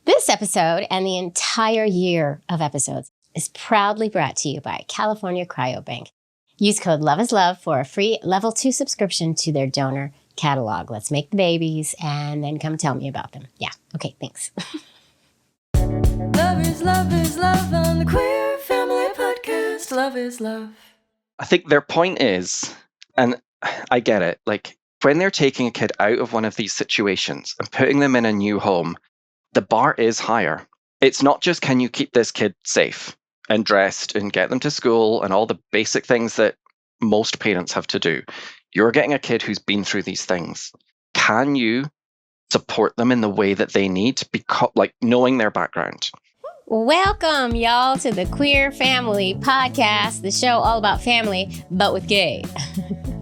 This episode and the entire year of episodes is proudly brought to you by California Cryobank. Use code LOVEISLOVE for a free level 2 subscription to their donor catalog. Let's make the babies and then come tell me about them. Yeah. Okay. Thanks. Love is love on the Queer Family Podcast. Love is love. I think their point is, and I get it, like when they're taking a kid out of one of these situations and putting them in a new home, the bar is higher. It's not just, can you keep this kid safe and dressed and get them to school and all the basic things that most parents have to do. You're getting a kid who's been through these things. Can you support them in the way that they need, because, like, knowing their background? Welcome, y'all, to the Queer Family Podcast, the show all about family, but with gay.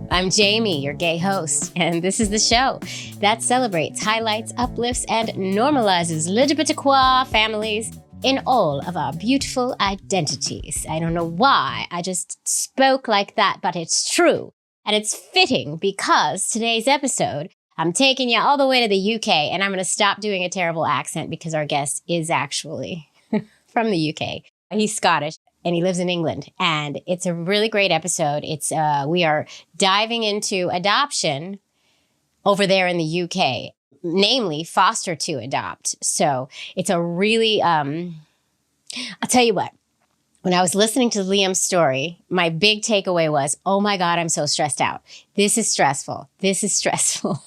I'm Jaimie, your gay host, and this is the show that celebrates, highlights, uplifts, and normalizes LGBTQIA families in all of our beautiful identities. I don't know why I just spoke like that, but it's true. And it's fitting because today's episode, I'm taking you all the way to the UK, and I'm going to stop doing a terrible accent because our guest is actually from the UK. He's Scottish. And he lives in England. And it's a really great episode. We are diving into adoption over there in the UK, namely foster to adopt. So it's a really, I'll tell you what, when I was listening to Liam's story, my big takeaway was, oh my God, I'm so stressed out. This is stressful. This is stressful.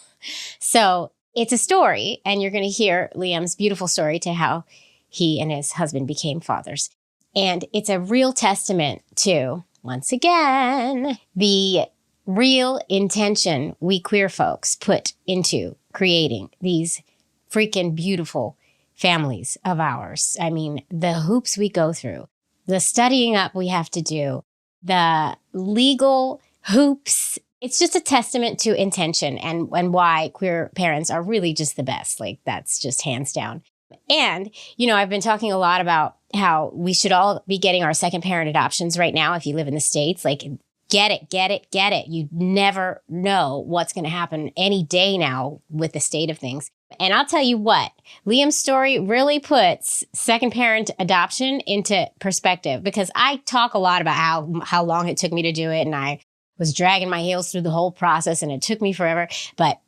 So it's a story, and you're going to hear Liam's beautiful story to how he and his husband became fathers. And it's a real testament to, once again, the real intention we queer folks put into creating these freaking beautiful families of ours. I mean, the hoops we go through, the studying up we have to do, the legal hoops. It's just a testament to intention and why queer parents are really just the best. Like, that's just hands down. And, you know, I've been talking a lot about how we should all be getting our second parent adoptions right now if you live in the States. Like, get it. You never know what's going to happen any day now with the state of things. And I'll tell you what, Liam's story really puts second parent adoption into perspective, because I talk a lot about how long it took me to do it. And I was dragging my heels through the whole process and it took me forever. But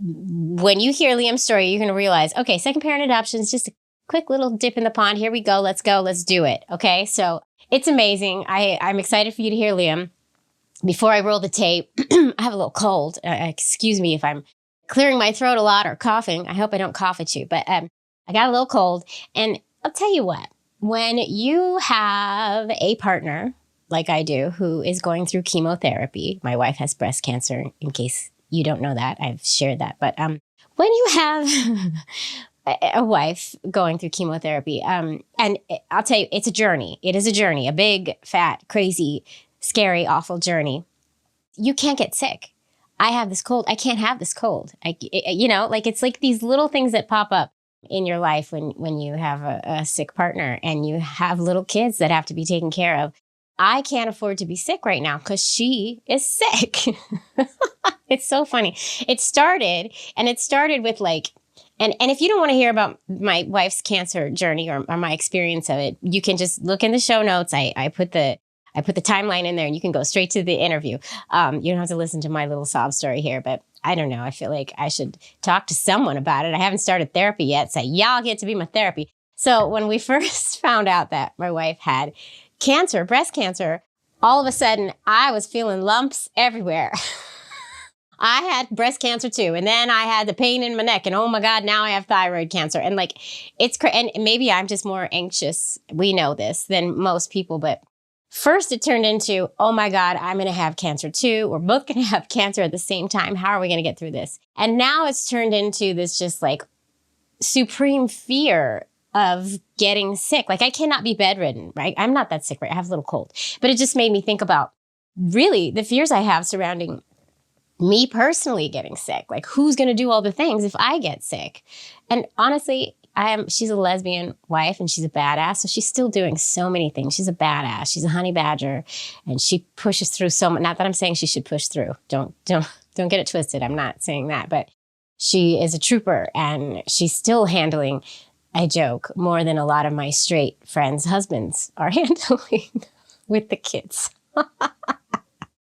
when you hear Liam's story, you're going to realize, okay, second parent adoption is just a quick little dip in the pond. Here we go. Let's do it. Okay. So it's amazing. I'm excited for you to hear Liam. Before I roll the tape, I have a little cold. Excuse me if I'm clearing my throat a lot or coughing. I hope I don't cough at you, but I got a little cold. And I'll tell you what, when you have a partner like I do, who is going through chemotherapy, my wife has breast cancer, in case you don't know that. I've shared that. But when you have a wife going through chemotherapy, and I'll tell you, it's a journey. It is a journey, a big, fat, crazy, scary, awful journey. You can't get sick. I have this cold. I can't have this cold. It's like these little things that pop up in your life when you have a sick partner and you have little kids that have to be taken care of. I can't afford to be sick right now because she is sick. It's so funny. It started with like, and if you don't want to hear about my wife's cancer journey or my experience of it, you can just look in the show notes. I put the timeline in there and you can go straight to the interview. You don't have to listen to my little sob story here, but I don't know. I feel like I should talk to someone about it. I haven't started therapy yet, so y'all get to be my therapy. So when we first found out that my wife had cancer, breast cancer, all of a sudden I was feeling lumps everywhere. I had breast cancer too. And then I had the pain in my neck and oh my God, now I have thyroid cancer. And like, it's and maybe I'm just more anxious. We know this than most people, but first it turned into, oh my God, I'm going to have cancer too. We're both going to have cancer at the same time. How are we going to get through this? And now it's turned into this just like supreme fear of getting sick. Like, I cannot be bedridden, right? I'm not that sick, right? I have a little cold. But it just made me think about really the fears I have surrounding me personally getting sick. Like, who's going to do all the things if I get sick? And honestly, she's a lesbian wife and she's a badass. So she's still doing so many things. She's a badass. She's a honey badger and she pushes through so much. Not that I'm saying she should push through. Don't get it twisted. I'm not saying that, but she is a trooper and she's still handling I joke, more than a lot of my straight friends' husbands are handling with the kids.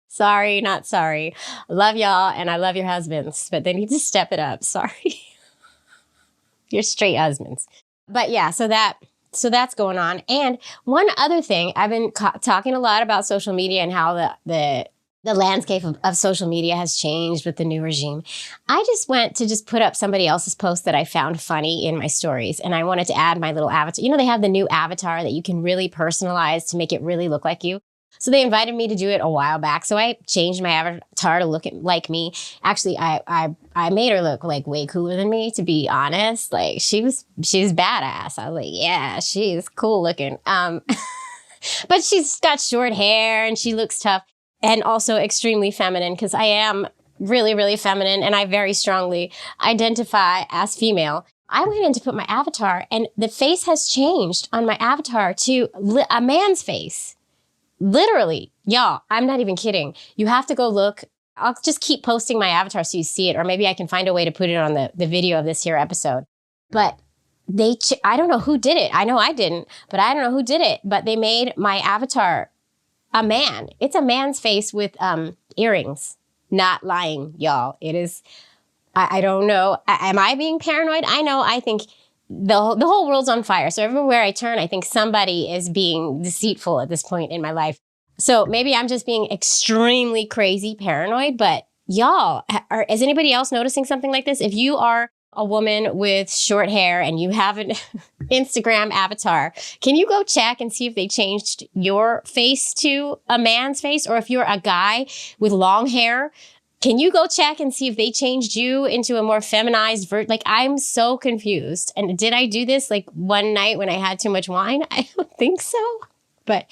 Sorry, not sorry. I love y'all and I love your husbands, but they need to step it up. Sorry. Your straight husbands. But yeah, so that's going on. And one other thing, I've been talking a lot about social media and how the landscape of social media has changed with the new regime. I just went to just put up somebody else's post that I found funny in my stories. And I wanted to add my little avatar. You know, they have the new avatar that you can really personalize to make it really look like you. So they invited me to do it a while back. So I changed my avatar to look like me. Actually, I made her look like way cooler than me, to be honest. Like she's badass. I was like, yeah, she's cool looking. But she's got short hair and she looks tough and also extremely feminine because I am really, really feminine and I very strongly identify as female. I went in to put my avatar and the face has changed on my avatar to a man's face. Literally, y'all, I'm not even kidding. You have to go look. I'll just keep posting my avatar so you see it, or maybe I can find a way to put it on the video of this here episode. But I don't know who did it. I know I didn't, but I don't know who did it. But they made my avatar a man. It's a man's face with earrings. Not lying, y'all. It is, I don't know. Am I being paranoid? I think the whole world's on fire. So everywhere I turn, I think somebody is being deceitful at this point in my life. So maybe I'm just being extremely crazy paranoid, but y'all, is anybody else noticing something like this? If you are a woman with short hair and you have an Instagram avatar, can you go check and see if they changed your face to a man's face? Or if you're a guy with long hair, can you go check and see if they changed you into a more feminized version? Like, I'm so confused. And did I do this like one night when I had too much wine? I don't think so, but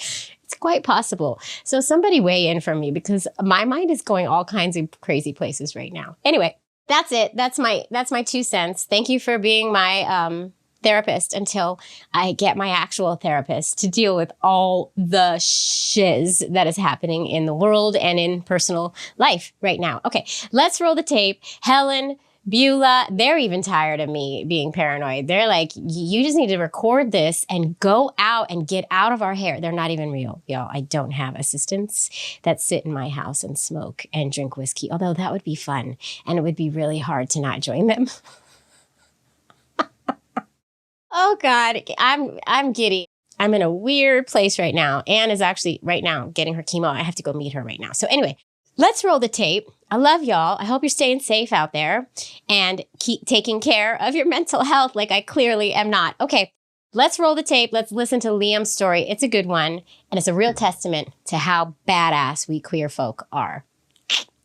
it's quite possible. So somebody weigh in for me because my mind is going all kinds of crazy places right now. Anyway, that's it. That's my 2 cents. Thank you for being my therapist until I get my actual therapist to deal with all the shiz that is happening in the world and in personal life right now. Okay, let's roll the tape. Helen, Beulah, they're even tired of me being paranoid. They're like, you just need to record this and go out and get out of our hair. They're not even real, y'all. I don't have assistants that sit in my house and smoke and drink whiskey, although that would be fun. And it would be really hard to not join them. Oh God, I'm giddy. I'm in a weird place right now. Anne is actually right now getting her chemo. I have to go meet her right now. So anyway, let's roll the tape. I love y'all. I hope you're staying safe out there and keep taking care of your mental health like I clearly am not. Okay, let's roll the tape. Let's listen to Liam's story. It's a good one, and it's a real testament to how badass we queer folk are.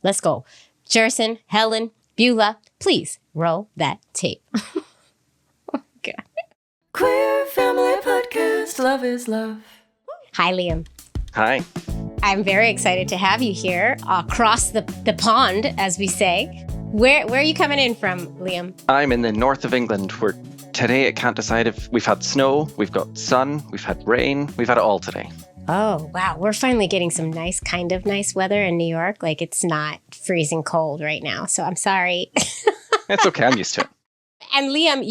Let's go. Jerson, Helen, Beulah, please roll that tape. Oh, God. Queer Family Podcast, love is love. Hi, Liam. Hi. I'm very excited to have you here across the pond, as we say. Where are you coming in from, Liam? I'm in the north of England where today I can't decide if we've had snow, we've got sun, we've had rain, we've had it all today. Oh, wow. We're finally getting some nice weather in New York. Like, it's not freezing cold right now. So I'm sorry. It's okay. I'm used to it. And Liam,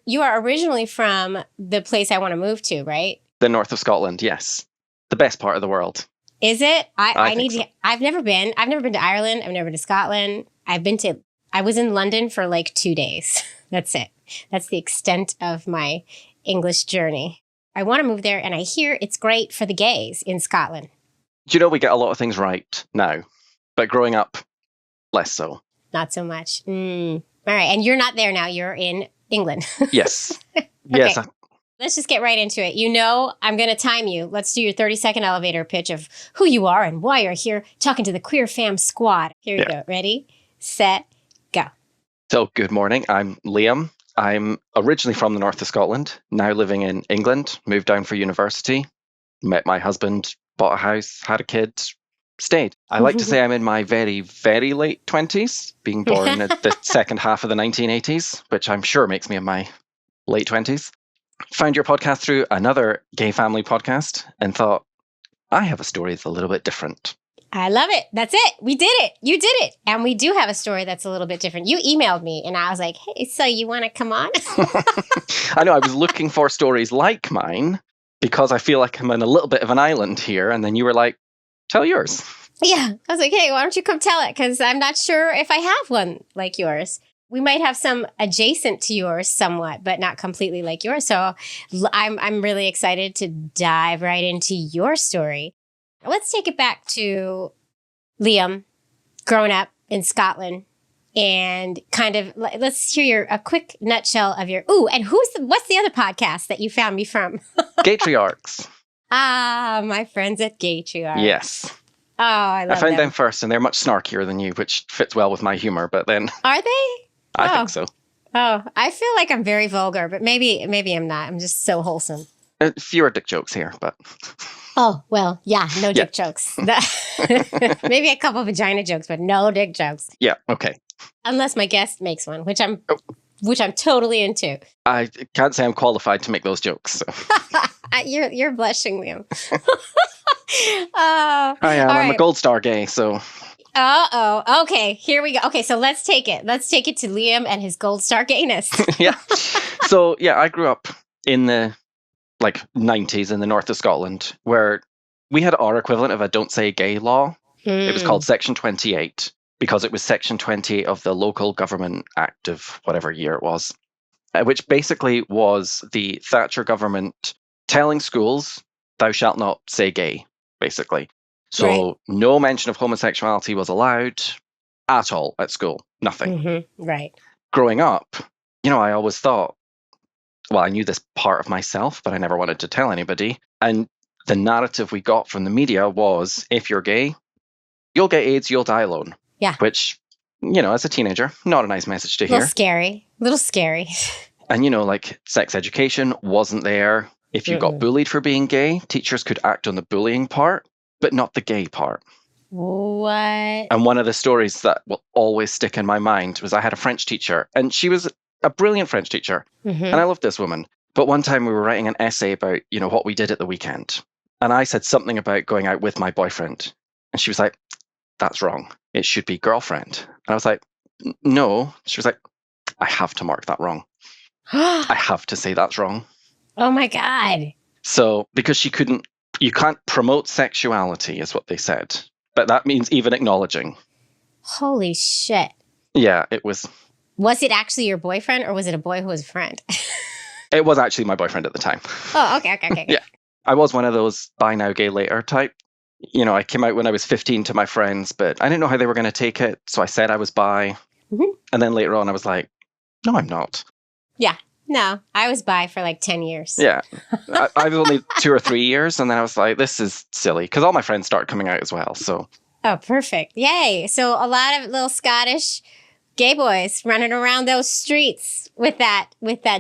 you are originally from the place I want to move to, right? The north of Scotland, yes. The best part of the world. Is it? I need so. to. I've never been to Ireland. I've never been to Scotland. I was in London for like 2 days. That's it. That's the extent of my English journey. I want to move there, and I hear it's great for the gays in Scotland. Do you know we get a lot of things right now, but growing up, less so. Not so much. All right, and you're not there now. You're in England. Yes. Okay. Yes. Let's just get right into it. You know, I'm going to time you. Let's do your 30-second elevator pitch of who you are and why you're here talking to the Queer Fam Squad. Here we go. Ready, set, go. So, good morning. I'm Liam. I'm originally from the north of Scotland, now living in England, moved down for university, met my husband, bought a house, had a kid, stayed. I like to say I'm in my very, very late 20s, being born at the second half of the 1980s, which I'm sure makes me in my late 20s. Found your podcast through another gay family podcast and thought, I have a story that's a little bit different. I love it. That's it. We did it. You did it. And we do have a story that's a little bit different. You emailed me and I was like, hey, so you want to come on? I know, I was looking for stories like mine because I feel like I'm in a little bit of an island here. And then you were like, tell yours. Yeah. I was like, hey, why don't you come tell it? Because I'm not sure if I have one like yours. We might have some adjacent to yours somewhat, but not completely like yours. So I'm really excited to dive right into your story. Let's take it back to Liam growing up in Scotland and kind of let's hear a quick nutshell of your. Ooh, and what's the other podcast that you found me from? Gatriarchs. Ah, my friends at Gatriarchs. Yes. Oh, I love found them first, and they're much snarkier than you, which fits well with my humor. But then, are they? I think so. Oh, I feel like I'm very vulgar, but maybe I'm not. I'm just so wholesome. Fewer dick jokes here, but. Oh, well, yeah, no dick jokes. Maybe a couple of vagina jokes, but no dick jokes. Yeah, okay. Unless my guest makes one, which I'm totally into. I can't say I'm qualified to make those jokes. So. You're blushing, Liam. I am. I'm a gold star gay, so. Uh-oh. Okay, here we go. Okay, so let's take it. Let's take it to Liam and his gold star gayness. Yeah. So, yeah, I grew up in the 90s in the north of Scotland, where we had our equivalent of a don't say gay law. It was called Section 28 because it was Section 28 of the Local Government Act of whatever year it was, which basically was the Thatcher government telling schools, thou shalt not say gay, basically. So no mention of homosexuality was allowed at all at school. Nothing. Mm-hmm. Right. Growing up, I always thought, well, I knew this part of myself, but I never wanted to tell anybody. And the narrative we got from the media was, if you're gay, you'll get AIDS, you'll die alone. Yeah. Which, as a teenager, not a nice message to hear. Little scary. And, sex education wasn't there. If you got bullied for being gay, teachers could act on the bullying part, but not the gay part. What? And one of the stories that will always stick in my mind was I had a French teacher, and she was a brilliant French teacher. Mm-hmm. And I loved this woman. But one time we were writing an essay about, what we did at the weekend. And I said something about going out with my boyfriend. And she was like, that's wrong. It should be girlfriend. And I was like, no. She was like, I have to mark that wrong. I have to say that's wrong. Oh my God. So, because you can't promote sexuality is what they said. But that means even acknowledging. Holy shit. Yeah, it was. Was it actually your boyfriend or was it a boy who was a friend? It was actually my boyfriend at the time. Oh, okay. Yeah. I was one of those buy now, gay later type. I came out when I was 15 to my friends, but I didn't know how they were going to take it. So I said I was bi. Mm-hmm. And then later on, I was like, no, I'm not. Yeah. No, I was bi for 10 years. Yeah. I was only 2 or 3 years. And then I was like, this is silly. Because all my friends started coming out as well. So. Oh, perfect. Yay. So a lot of little Scottish gay boys running around those streets with that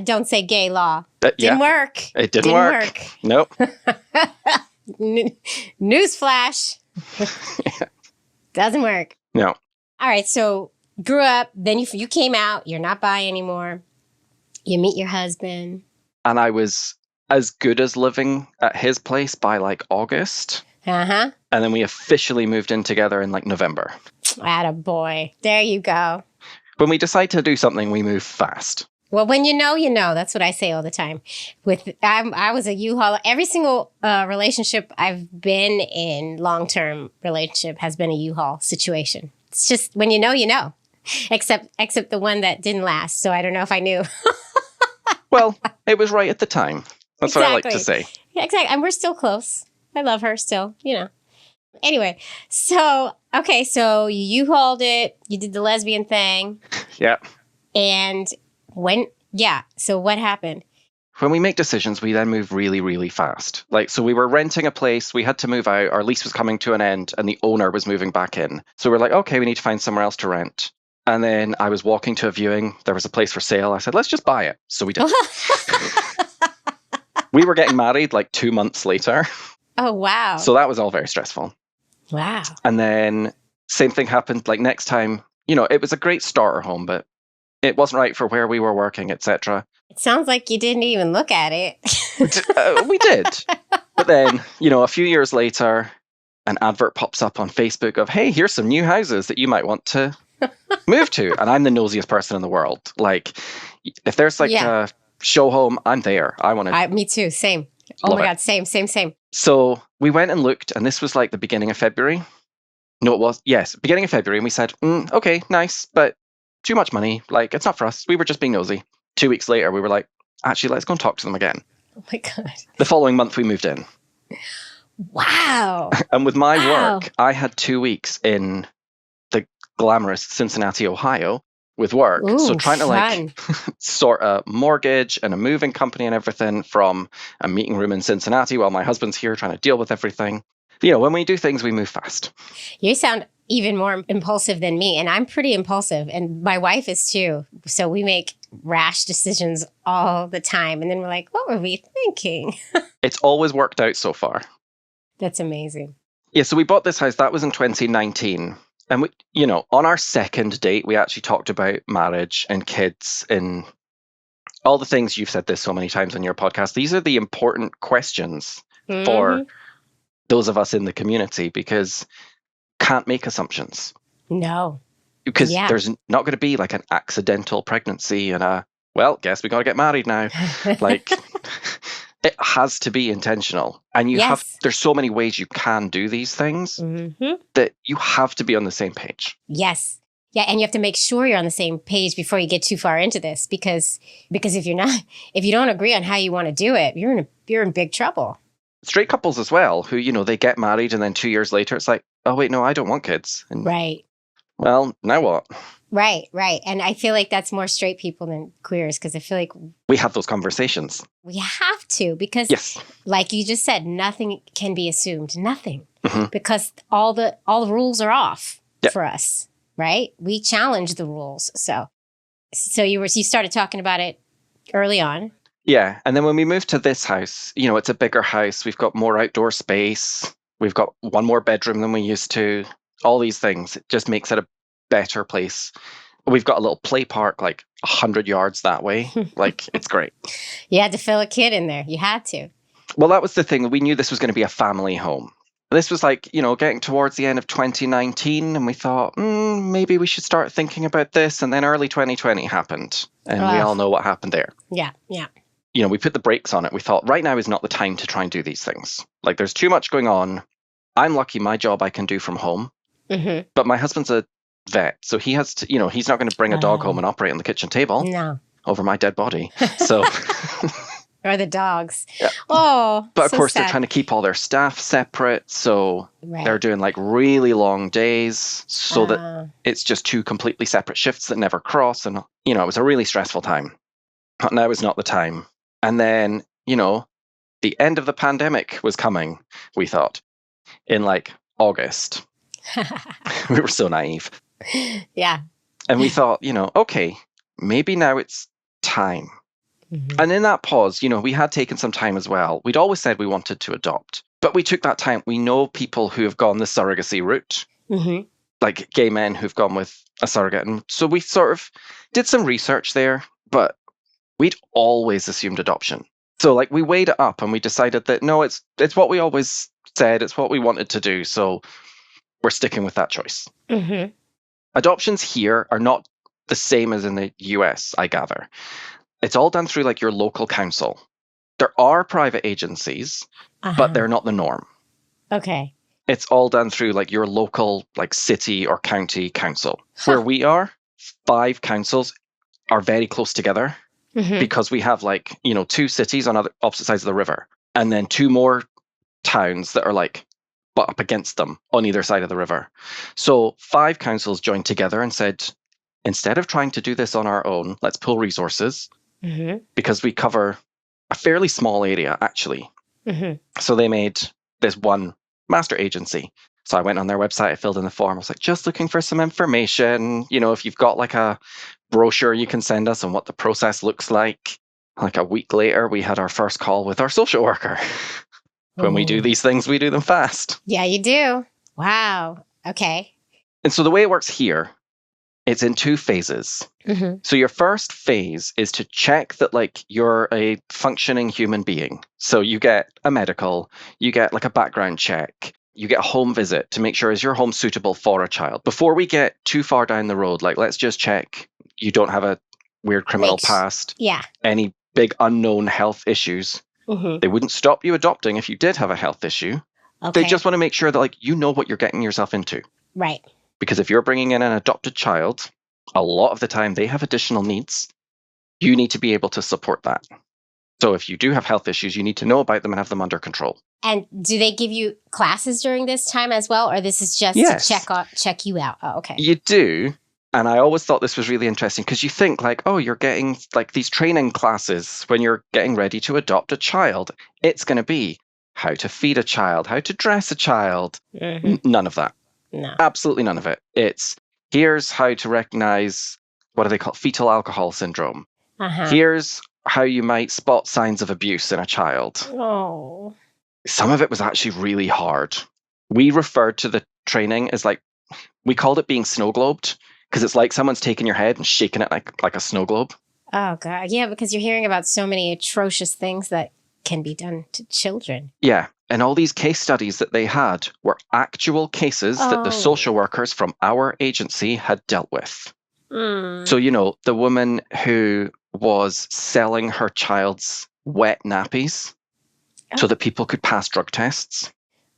don't say gay law. Didn't work. It didn't work. Nope. Newsflash. Doesn't work. No. All right. So grew up, then you came out. You're not bi anymore. You meet your husband. And I was as good as living at his place by August. Uh-huh. And then we officially moved in together in November. Attaboy. There you go. When we decide to do something, we move fast. Well, when you know, you know. That's what I say all the time. I was a U-Haul. Every single relationship I've been in, long-term relationship, has been a U-Haul situation. It's just when you know, you know. Except the one that didn't last. So I don't know if I knew. Well, it was right at the time. That's what I like to say. Yeah, exactly. And we're still close. I love her still, Anyway, so you U-Hauled it. You did the lesbian thing. Yeah. And so what happened? When we make decisions, we then move really, really fast. So we were renting a place. We had to move out. Our lease was coming to an end and the owner was moving back in. So we're like, okay, we need to find somewhere else to rent. And then I was walking to a viewing. There was a place for sale. I said, let's just buy it. So we did. We were getting married 2 months later. Oh, wow. So that was all very stressful. Wow. And then same thing happened next time. It was a great starter home, but it wasn't right for where we were working, etc. It sounds like you didn't even look at it. We did. But then, a few years later, an advert pops up on Facebook of, hey, here's some new houses that you might want to move to. And I'm the nosiest person in the world. Like, if there's like a show home, I'm there. I want to. Me too. Same. Oh my God. Same. So we went and looked, and this was like the beginning of February. No, it was. Yes, beginning of February. And we said, okay, nice, but too much money. Like, it's not for us. We were just being nosy. 2 weeks later, we were like, actually, let's go and talk to them again. Oh my God. The following month, we moved in. Wow. And with my work, I had 2 weeks in the glamorous Cincinnati, Ohio with work. Ooh, so trying to fun. sort a mortgage and a moving company and everything from a meeting room in Cincinnati while my husband's here trying to deal with everything. You know, when we do things, we move fast. You sound even more impulsive than me, and I'm pretty impulsive, and my wife is too. So we make rash decisions all the time, and then we're like, what were we thinking? It's always worked out so far. That's amazing. Yeah, so we bought this house. That was in 2019. And, we, you know, on our second date, we actually talked about marriage and kids and all the things. You've said this so many times on your podcast. These are the important questions for those of us in the community, because can't make assumptions. No. Because there's not going to be like an accidental pregnancy and guess we got to get married now. Like, it has to be intentional. And there's so many ways you can do these things that you have to be on the same page. Yes. Yeah. And you have to make sure you're on the same page before you get too far into this, because if you don't agree on how you want to do it, you're in big trouble. Straight couples as well, who, you know, they get married and then 2 years later, it's like, oh, wait, no, I don't want kids. And, right. Well, now what? Right. And I feel like that's more straight people than queers, because I feel like we have those conversations. We have to, because like you just said, nothing can be assumed. Nothing. Because all the rules are off for us, right? We challenge the rules. So you started talking about it early on. Yeah. And then when we moved to this house, you know, it's a bigger house. We've got more outdoor space. We've got one more bedroom than we used to. All these things. It just makes it a better place. We've got a little play park like 100 yards that way. Like, it's great. You had to fill a kid in there. You had to. Well, that was the thing. We knew this was going to be a family home. This was like, you know, getting towards the end of 2019, and we thought, maybe we should start thinking about this. And then early 2020 happened, and we all know what happened there. Yeah. You know, we put the brakes on it. We thought, right now is not the time to try and do these things. Like, there's too much going on. I'm lucky my job I can do from home. But my husband's a vet, so he has to, you know, he's not going to bring a dog home and operate on the kitchen table over my dead body. So... Or the dogs. Yeah. Oh, but of so course, sad. they're trying to keep all their staff separate. So they're doing like really long days so that it's just two completely separate shifts that never cross. And, you know, it was a really stressful time. But now is not the time. And then, you know, the end of the pandemic was coming, we thought, in like August. We were so naive. Yeah. And we thought, you know, okay, maybe now it's time. And in that pause, you know, we had taken some time as well. We'd always said we wanted to adopt, but we took that time. We know people who have gone the surrogacy route, like gay men who've gone with a surrogate. And so we sort of did some research there, but we'd always assumed adoption. So like we weighed it up and we decided that, no, it's what we always said. It's what we wanted to do. So we're sticking with that choice. Adoptions here are not the same as in the US, I gather. It's all done through like your local council. There are private agencies, but they're not the norm. Okay. It's all done through like your local like city or county council. Where we are, 5 councils are very close together because we have like, you know, 2 cities on opposite sides of the river, and then 2 more towns that are like butt up against them on either side of the river. So 5 councils joined together and said, instead of trying to do this on our own, let's pool resources. Because we cover a fairly small area, actually. So they made this one master agency. So I went on their website, I filled in the form. I was like, just looking for some information. You know, if you've got like a brochure you can send us on what the process looks like. Like a week later, we had our first call with our social worker. When we do these things, we do them fast. Yeah, you do. Wow. Okay. And so the way it works here, it's in 2 phases. So your first phase is to check that like you're a functioning human being. So you get a medical, you get like a background check, you get a home visit to make sure is your home suitable for a child. Before we get too far down the road, like let's just check you don't have a weird criminal past, Yeah. any big unknown health issues. Mm-hmm. They wouldn't stop you adopting if you did have a health issue. Okay. They just want to make sure that like you know what you're getting yourself into. Right. Because if you're bringing in an adopted child, a lot of the time they have additional needs. You need to be able to support that. So if you do have health issues, you need to know about them and have them under control. And do they give you classes during this time as well? Or this is just Yes. to check you out? Oh, okay. You do. And I always thought this was really interesting because you think like, oh, you're getting like these training classes when you're getting ready to adopt a child. It's going to be how to feed a child, how to dress a child. Mm-hmm. None of that. No. Absolutely none of it. It's here's how to recognize, what do they call it? Fetal alcohol syndrome. Uh-huh. Here's how you might spot signs of abuse in a child. Oh. Some of it was actually really hard. We referred to the training as like, we called it being snow globed because it's like someone's taking your head and shaking it like a snow globe. Oh, God. Yeah, because you're hearing about so many atrocious things that can be done to children. Yeah. And all these case studies that they had were actual cases that the social workers from our agency had dealt with. Mm. So, you know, the woman who was selling her child's wet nappies so that people could pass drug tests.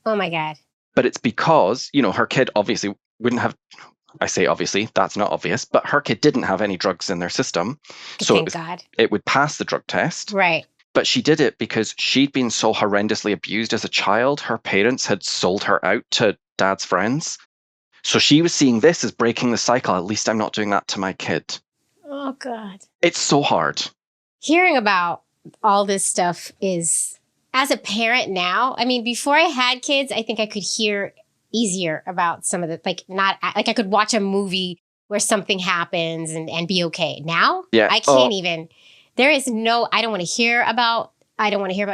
Oh, my God. But it's because, you know, her kid obviously wouldn't have, I say obviously, that's not obvious, but her kid didn't have any drugs in their system. So Thank God. It would pass the drug test. Right. But she did it because she'd been so horrendously abused as a child. Her parents had sold her out to dad's friends. So she was seeing this as breaking the cycle. At least I'm not doing that to my kid. Oh, God. It's so hard. Hearing about all this stuff is, as a parent now, I mean, before I had kids, I think I could hear easier about some of the, like, not, like I could watch a movie where something happens and be okay. Now, I can't even, there is no, I don't want to hear about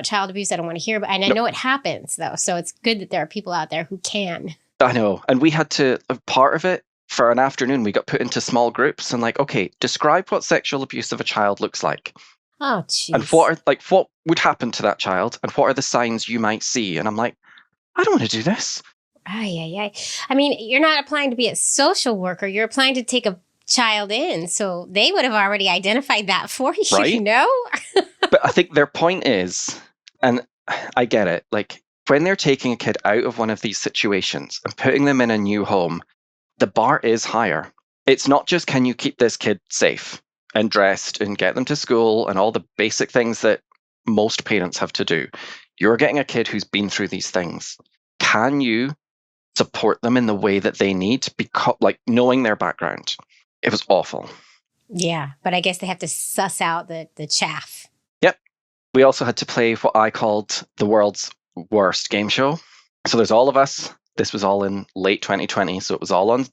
child abuse. I don't want to hear about, and I know it happens though. So it's good that there are people out there who can. I know. And we had to, part of it, for an afternoon, we got put into small groups and like, okay, describe what sexual abuse of a child looks like. Oh, jeez. And what would happen to that child and what are the signs you might see? And I'm like, I don't want to do this. I mean, you're not applying to be a social worker. You're applying to take a child in. So they would have already identified that for you, right? You know? But I think their point is, and I get it, like when they're taking a kid out of one of these situations and putting them in a new home, the bar is higher. It's not just, can you keep this kid safe and dressed and get them to school and all the basic things that most parents have to do. You're getting a kid who's been through these things. Can you support them in the way that they need, because, like, knowing their background? It was awful. Yeah, but I guess they have to suss out the chaff. Yep. We also had to play what I called the world's worst game show. So there's all of us. This was all in late 2020, so it was all on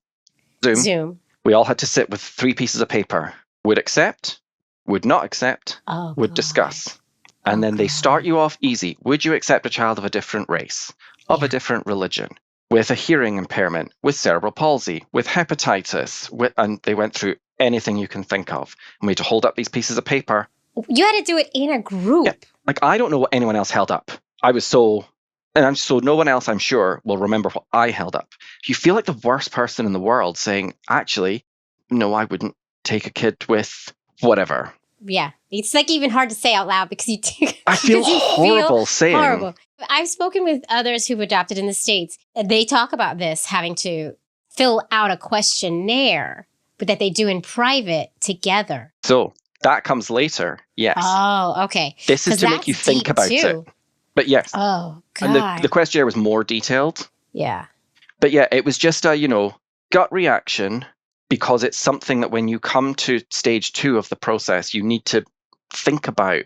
Zoom. We all had to sit with 3 pieces of paper. Would accept, would not accept, would discuss. And then they start you off easy. Would you accept a child of a different race, of a different religion, with a hearing impairment, with cerebral palsy, with hepatitis? And they went through anything you can think of. And we had to hold up these pieces of paper. You had to do it in a group. Yeah. Like, I don't know what anyone else held up. So no one else, I'm sure, will remember what I held up. You feel like the worst person in the world saying, actually, no, I wouldn't take a kid with whatever. Yeah. It's like even hard to say out loud because I feel horrible saying. Horrible. I've spoken with others who've adopted in the States. They talk about this, having to fill out a questionnaire, but that they do in private together. So that comes later. Yes. Oh, okay. This is to make you think about it. But yes. Oh, God. And the questionnaire was more detailed. Yeah. But yeah, it was just a, gut reaction, because it's something that when you come to stage 2 of the process, you need to think about,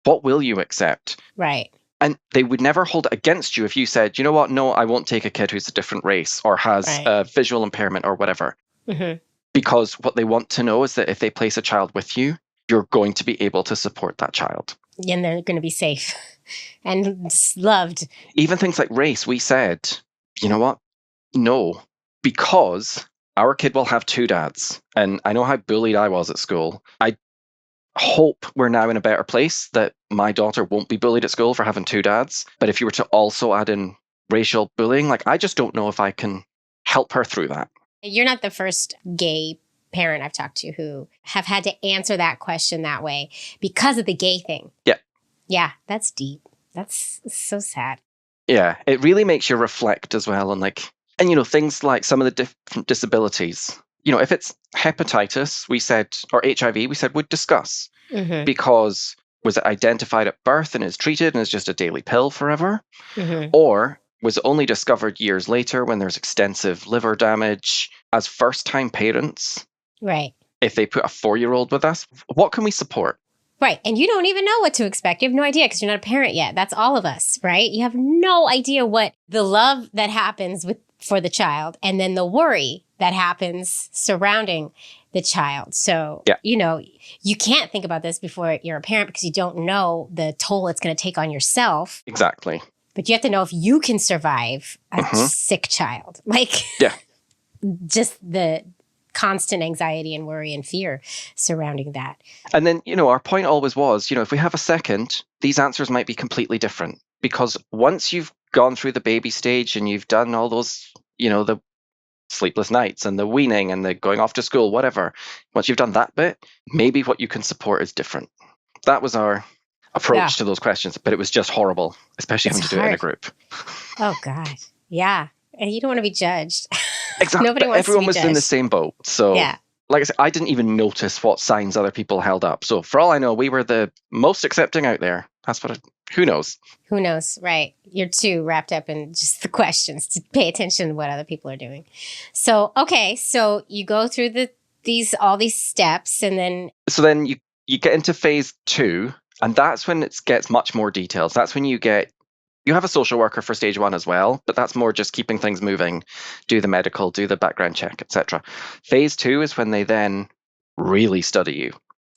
what will you accept? Right. And they would never hold it against you if you said, you know what, no, I won't take a kid who's a different race or has a visual impairment or whatever. Mm-hmm. Because what they want to know is that if they place a child with you, you're going to be able to support that child. And they're going to be safe and loved. Even things like race, we said, you know what? No, because our kid will have 2 dads. And I know how bullied I was at school. I hope we're now in a better place, that my daughter won't be bullied at school for having 2 dads. But if you were to also add in racial bullying. Like, I just don't know if I can help her through that. You're not the first gay parent I've talked to who have had to answer that question that way because of the gay thing. Yeah. Yeah, that's deep. That's so sad. Yeah, it really makes you reflect as well on and things like some of the different disabilities. If it's hepatitis, we said, or HIV, we said would discuss Mm-hmm. because was it identified at birth and is treated and is just a daily pill forever? Mm-hmm. Or was it only discovered years later when there's extensive liver damage? As first-time parents, Right. if they put a 4-year-old with us, what can we support? Right. And you don't even know what to expect. You have no idea because you're not a parent yet. That's all of us, right? You have no idea what the love that happens for the child and then the worry that happens surrounding the child. So, Yeah. You can't think about this before you're a parent because you don't know the toll it's going to take on yourself. Exactly. But you have to know if you can survive a sick child. Yeah. Just the constant anxiety and worry and fear surrounding that. And then, our point always was, if we have a second, these answers might be completely different. Because once you've gone through the baby stage and you've done all those, the sleepless nights and the weaning and the going off to school, whatever, once you've done that bit, maybe what you can support is different. That was our approach to those questions, but it was just horrible, especially having to do it in a group. Oh, God. Yeah. And you don't want to be judged. Exactly. Nobody wants Everyone to be was judged. in the same boat. So, yeah. Like I said, I didn't even notice what signs other people held up. So for all I know, we were the most accepting out there. Who knows? Who knows? Right. You're too wrapped up in just the questions to pay attention to what other people are doing. So, okay. So you go through all these steps and then. So then you get into phase 2, and that's when it gets much more details. That's when you have a social worker for stage 1 as well, but that's more just keeping things moving, do the medical, do the background check, etc. Phase 2 is when they then really study you.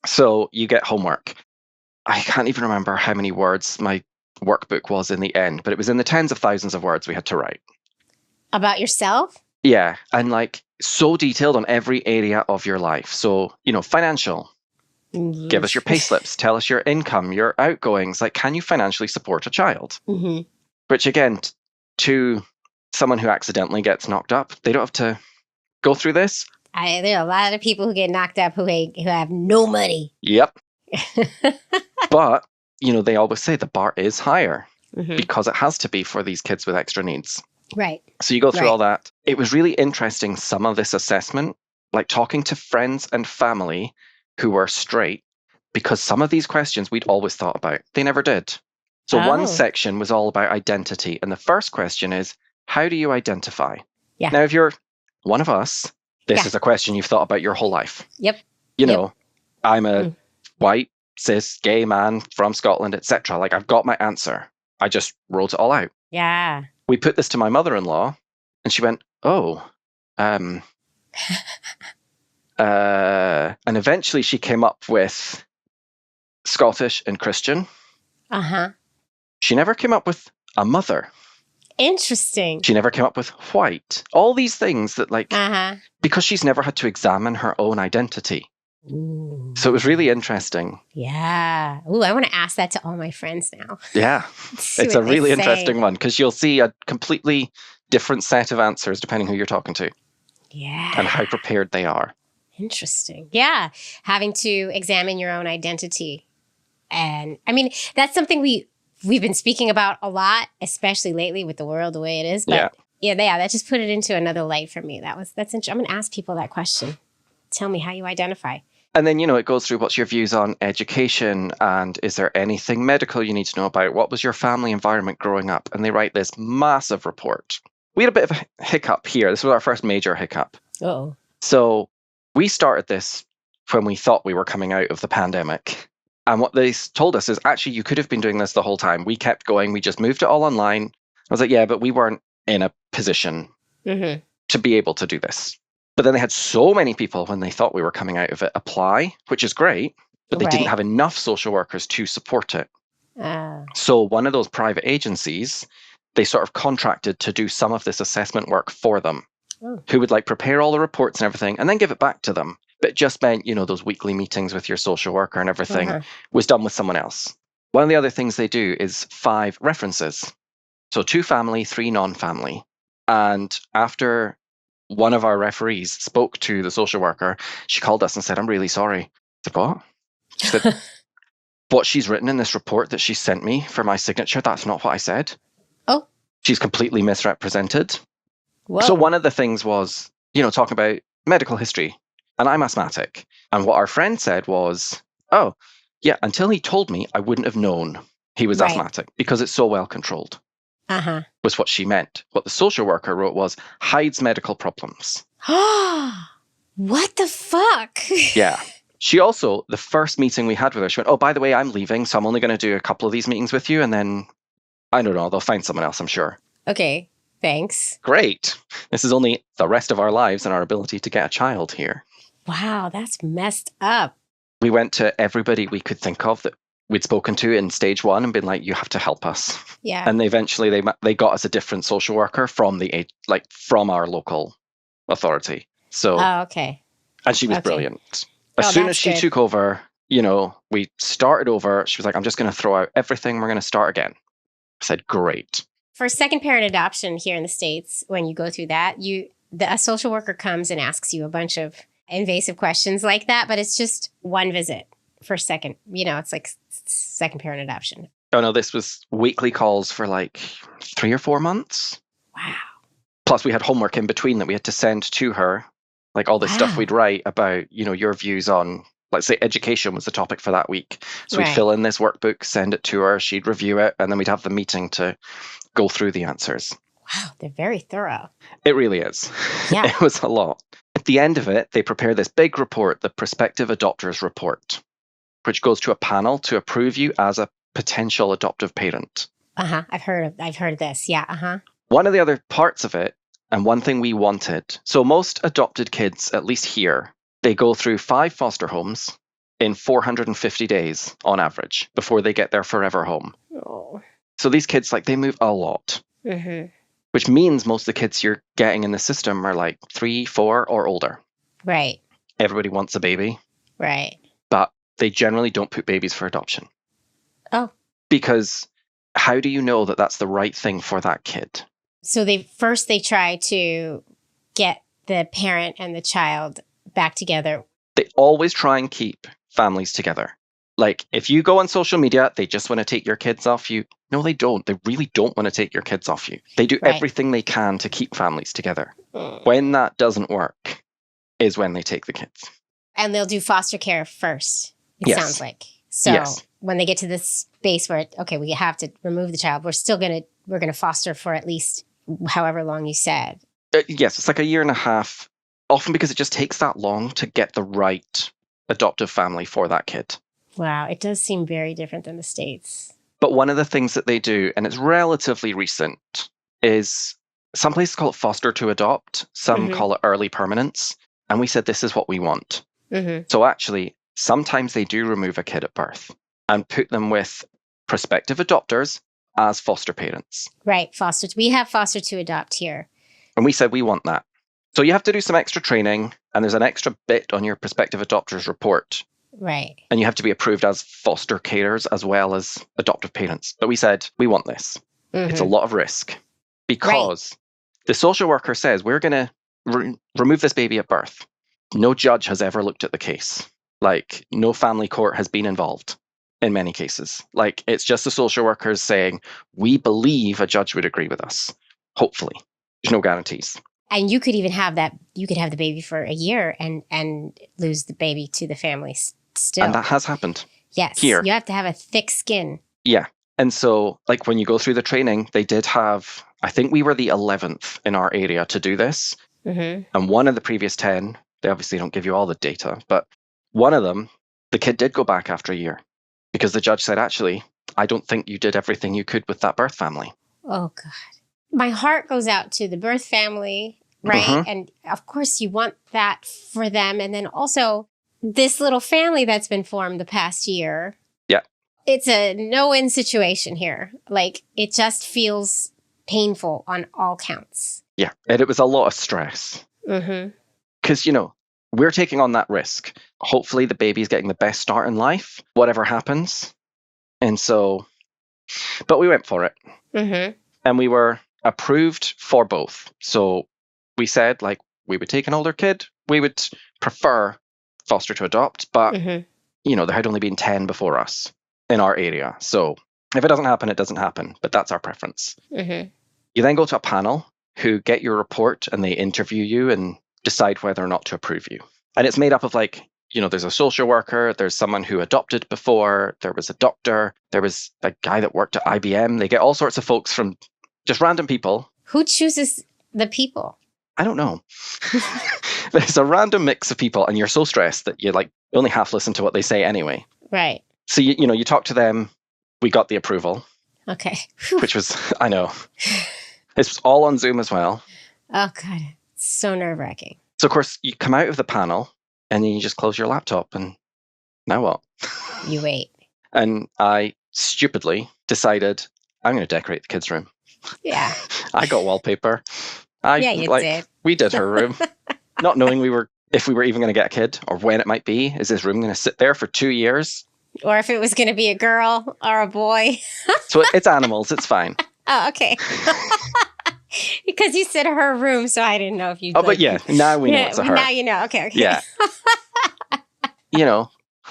So you get homework. I can't even remember how many words my workbook was in the end, but it was in the tens of thousands of words we had to write. About yourself? Yeah, and so detailed on every area of your life. So, financial. Mm-hmm. Give us your pay slips, tell us your income, your outgoings. Can you financially support a child? Mm-hmm. Which again, to someone who accidentally gets knocked up, they don't have to go through this. There are a lot of people who get knocked up who have no money. Yep. But, they always say the bar is higher because it has to be for these kids with extra needs. Right. So you go through all that. It was really interesting, some of this assessment, talking to friends and family who were straight, because some of these questions we'd always thought about. They never did. So one section was all about identity. And the first question is, how do you identify? Yeah. Now, if you're one of us, this is a question you've thought about your whole life. Yep. I'm a white, cis, gay man from Scotland, etc. I've got my answer. I just wrote it all out. Yeah. We put this to my mother-in-law, and she went, and eventually she came up with Scottish and Christian. Uh-huh. She never came up with a mother. Interesting. She never came up with white. All these things that because she's never had to examine her own identity. Ooh. So it was really interesting. Yeah. Ooh, I want to ask that to all my friends now. Yeah. It's a really interesting one because you'll see a completely different set of answers depending who you're talking to. Yeah. And how prepared they are. Interesting. Yeah. Having to examine your own identity. And I mean, that's something we've been speaking about a lot, especially lately with the world the way it is. But yeah, that just put it into another light for me. That's interesting. I'm going to ask people that question. Tell me how you identify. And then, it goes through what's your views on education and is there anything medical you need to know about? What was your family environment growing up? And they write this massive report. We had a bit of a hiccup here. This was our first major hiccup. Uh-oh. So we started this when we thought we were coming out of the pandemic. And what they told us is actually you could have been doing this the whole time. We kept going. We just moved it all online. I was like, yeah, but we weren't in a position to be able to do this. But then they had so many people when they thought we were coming out of it apply, which is great, but they didn't have enough social workers to support it. So one of those private agencies, they sort of contracted to do some of this assessment work for them, who would prepare all the reports and everything and then give it back to them. But it just meant, those weekly meetings with your social worker and everything was done with someone else. One of the other things they do is 5 references. So 2 family, 3 non-family. And after one of our referees spoke to the social worker, she called us and said, I'm really sorry. I said, what? She said, what she's written in this report that she sent me for my signature, that's not what I said. Oh, She's completely misrepresented. whoa. So one of the things was, talking about medical history. And I'm asthmatic. And what our friend said was, oh, yeah, until he told me, I wouldn't have known he was Right. asthmatic because it's so well controlled, Uh-huh. was what she meant. What the social worker wrote was, hides medical problems. What the fuck? Yeah. She also, the first meeting we had with her, she went, oh, by the way, I'm leaving, so I'm only going to do a couple of these meetings with you, and then, I don't know, they'll find someone else, I'm sure. Okay, thanks. Great. This is only the rest of our lives and our ability to get a child here. Wow, that's messed up. We went to everybody we could think of that we'd spoken to in stage 1 and been like, you have to help us. Yeah. And eventually they got us a different social worker from from our local authority. So, Oh, okay. and she was Okay. brilliant. As soon as that's she good. took over, we started over. She was like, I'm just going to throw out everything. We're going to start again. I said, great. For second parent adoption here in the States, when you go through that, a social worker comes and asks you a bunch of invasive questions like that, but it's just one visit for second. It's like second parent adoption. Oh no, this was weekly calls for like 3 or 4 months. Wow. Plus we had homework in between that we had to send to her, like all this stuff Wow. we'd write about, your views on, let's say education was the topic for that week. So we'd Right. fill in this workbook, send it to her, she'd review it, and then we'd have the meeting to go through the answers. Wow, they're very thorough. It really is. Yeah. It was a lot. At the end of it, they prepare this big report, the Prospective Adopters Report, which goes to a panel to approve you as a potential adoptive parent. Uh-huh. I've heard of this. Yeah. Uh-huh. One of the other parts of it, and one thing we wanted, so most adopted kids, at least here, they go through 5 foster homes in 450 days on average before they get their forever home. Oh. So these kids, they move a lot, Mm-hmm. which means most of the kids you're getting in the system are like 3, 4 or older. Right. Everybody wants a baby, Right. but they generally don't put babies for adoption. Oh. Because how do you know that that's the right thing for that kid? So they try to get the parent and the child back together. They always try and keep families together. Like, if you go on social media, they just want to take your kids off you. No, they don't. They really don't want to take your kids off you. They do Right. everything they can to keep families together. Mm. When that doesn't work is when they take the kids. And they'll do foster care first, it Yes. sounds like. So Yes. when they get to this space where, okay, we have to remove the child, we're going to foster for at least however long you said. Yes, it's like 1.5 years, often because it just takes that long to get the right adoptive family for that kid. Wow. It does seem very different than the States. But one of the things that they do, and it's relatively recent, is some places call it foster to adopt, some Mhm. call it early permanence. And we said, this is what we want. Mm-hmm. So actually, sometimes they do remove a kid at birth and put them with prospective adopters as foster parents. Right. We have foster to adopt here. And we said, we want that. So you have to do some extra training, and there's an extra bit on your prospective adopters report. Right. And you have to be approved as foster carers as well as adoptive parents. But we said, we want this. Mm-hmm. It's a lot of risk because the social worker says, we're going to remove this baby at birth. No judge has ever looked at the case. No family court has been involved in many cases. It's just the social workers saying, we believe a judge would agree with us. Hopefully. There's no guarantees. And you could even have you could have the baby for a year and lose the baby to the family still. And that has happened. Yes. Here. You have to have a thick skin. Yeah. And so, when you go through the training, they did have, I think we were the 11th in our area to do this. Mm-hmm. And one of the previous 10, they obviously don't give you all the data, but one of them, the kid did go back after a year because the judge said, actually, I don't think you did everything you could with that birth family. Oh, God. My heart goes out to the birth family, right? Mm-hmm. And of course, you want that for them. And then also this little family that's been formed the past year. Yeah. It's a no-win situation here. It just feels painful on all counts. Yeah. And it was a lot of stress. Mm-hmm. Because, we're taking on that risk. Hopefully the baby's getting the best start in life, whatever happens. And so, but we went for it. Mm-hmm. And we were approved for both. So we said, like, we would take an older kid. We would prefer foster to adopt, but, there had only been 10 before us in our area. So if it doesn't happen, it doesn't happen. But that's our preference. You then go to a panel who get your report and they interview you and decide whether or not to approve you. And it's made up of there's a social worker, there's someone who adopted before, there was a doctor, there was a guy that worked at IBM. They get all sorts of folks from just random people. Who chooses the people? I don't know. There's a random mix of people, and you're so stressed that you only half listen to what they say anyway. Right. So you talk to them. We got the approval. Okay. Which was, I know. It's all on Zoom as well. Oh, God. It's so nerve-wracking. So, of course, you come out of the panel, and then you just close your laptop, and now what? You wait. And I stupidly decided I'm going to decorate the kids' room. Yeah. I got wallpaper. You did. We did her room, not knowing if we were even going to get a kid or when it might be. Is this room going to sit there for 2 years? Or if it was going to be a girl or a boy. So it's animals. It's fine. Oh, okay. Because you said her room, so I didn't know if you. Oh, but yeah, now we know it's a her. Now you know. Okay. Yeah.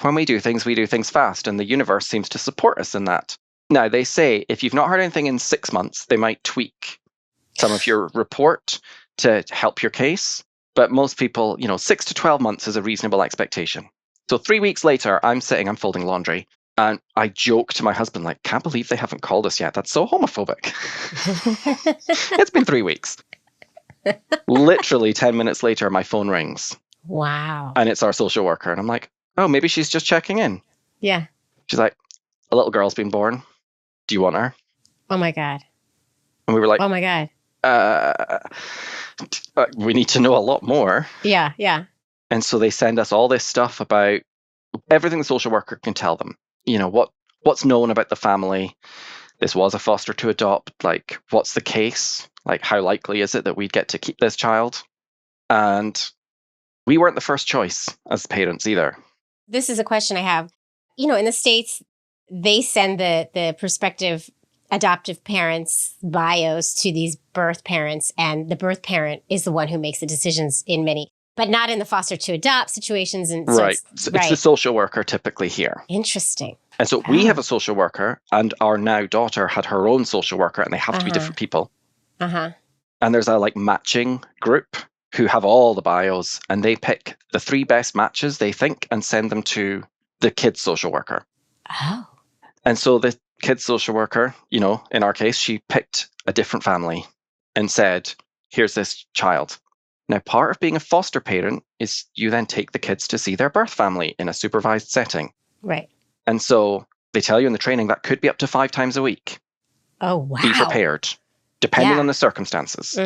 When we do things fast, and the universe seems to support us in that. Now, they say if you've not heard anything in 6 months, they might tweak some of your report to help your case. But most people, 6 to 12 months is a reasonable expectation. So 3 weeks later, I'm folding laundry. And I joke to my husband, can't believe they haven't called us yet. That's so homophobic. It's been 3 weeks. Literally 10 minutes later, my phone rings. Wow. And it's our social worker. And I'm like, oh, maybe she's just checking in. Yeah. She's like, a little girl's been born. Do you want her? Oh, my God. And we were like, oh, my God. We need to know a lot more. Yeah, yeah. And so they send us all this stuff about everything the social worker can tell them. What's known about the family. This was a foster to adopt. What's the case? How likely is it that we'd get to keep this child? And we weren't the first choice as parents either. This is a question I have. In the States, they send the prospective adoptive parents' bios to these birth parents, and the birth parent is the one who makes the decisions in many, but not in the foster to adopt situations. And so right. It's the social worker typically here. Interesting. And so we have a social worker, and our now daughter had her own social worker, and they have to be different people. And there's a matching group who have all the bios, and they pick the 3 best matches they think and send them to the kid's social worker. Oh. And so the kid's social worker, in our case, she picked a different family and said, here's this child. Now, part of being a foster parent is you then take the kids to see their birth family in a supervised setting. Right. And so they tell you in the training that could be up to 5 times a week. Oh, wow. Be prepared, depending on the circumstances.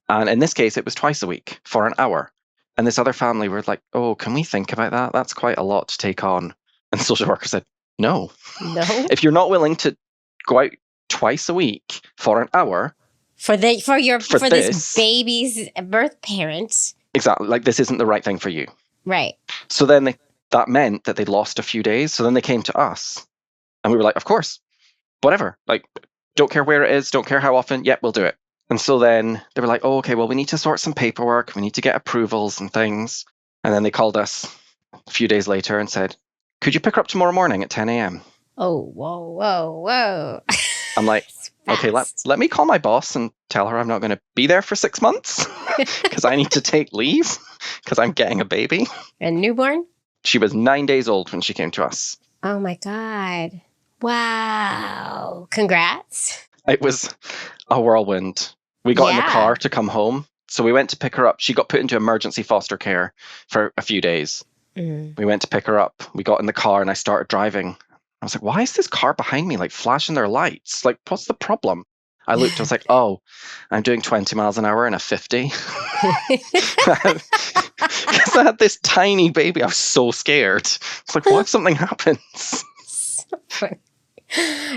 And in this case, it was twice a week for an hour. And this other family were like, oh, can we think about that? That's quite a lot to take on. And the social worker said, no. If you're not willing to go out twice a week for an hour for this baby's birth parent, exactly, this isn't the right thing for you. Right. So then that meant that they lost a few days. So then they came to us, and we were like, of course, whatever. Don't care where it is, don't care how often. Yep, we'll do it. And so then they were like, oh, okay, well, we need to sort some paperwork. We need to get approvals and things. And then they called us a few days later and said, could you pick her up tomorrow morning at 10 a.m.? Oh, whoa. I'm like, okay, let me call my boss and tell her I'm not going to be there for 6 months because I need to take leave because I'm getting a baby. A newborn? She was 9 days old when she came to us. Oh, my God. Wow. Congrats. It was a whirlwind. We got in the car to come home. So we went to pick her up. She got put into emergency foster care for a few days. We went to pick her up. We got in the car and I started driving. I was like, why is this car behind me flashing their lights? What's the problem? I looked, I was like, oh, I'm doing 20 miles an hour in a 50. Because I had this tiny baby. I was so scared. It's like, what if something happens?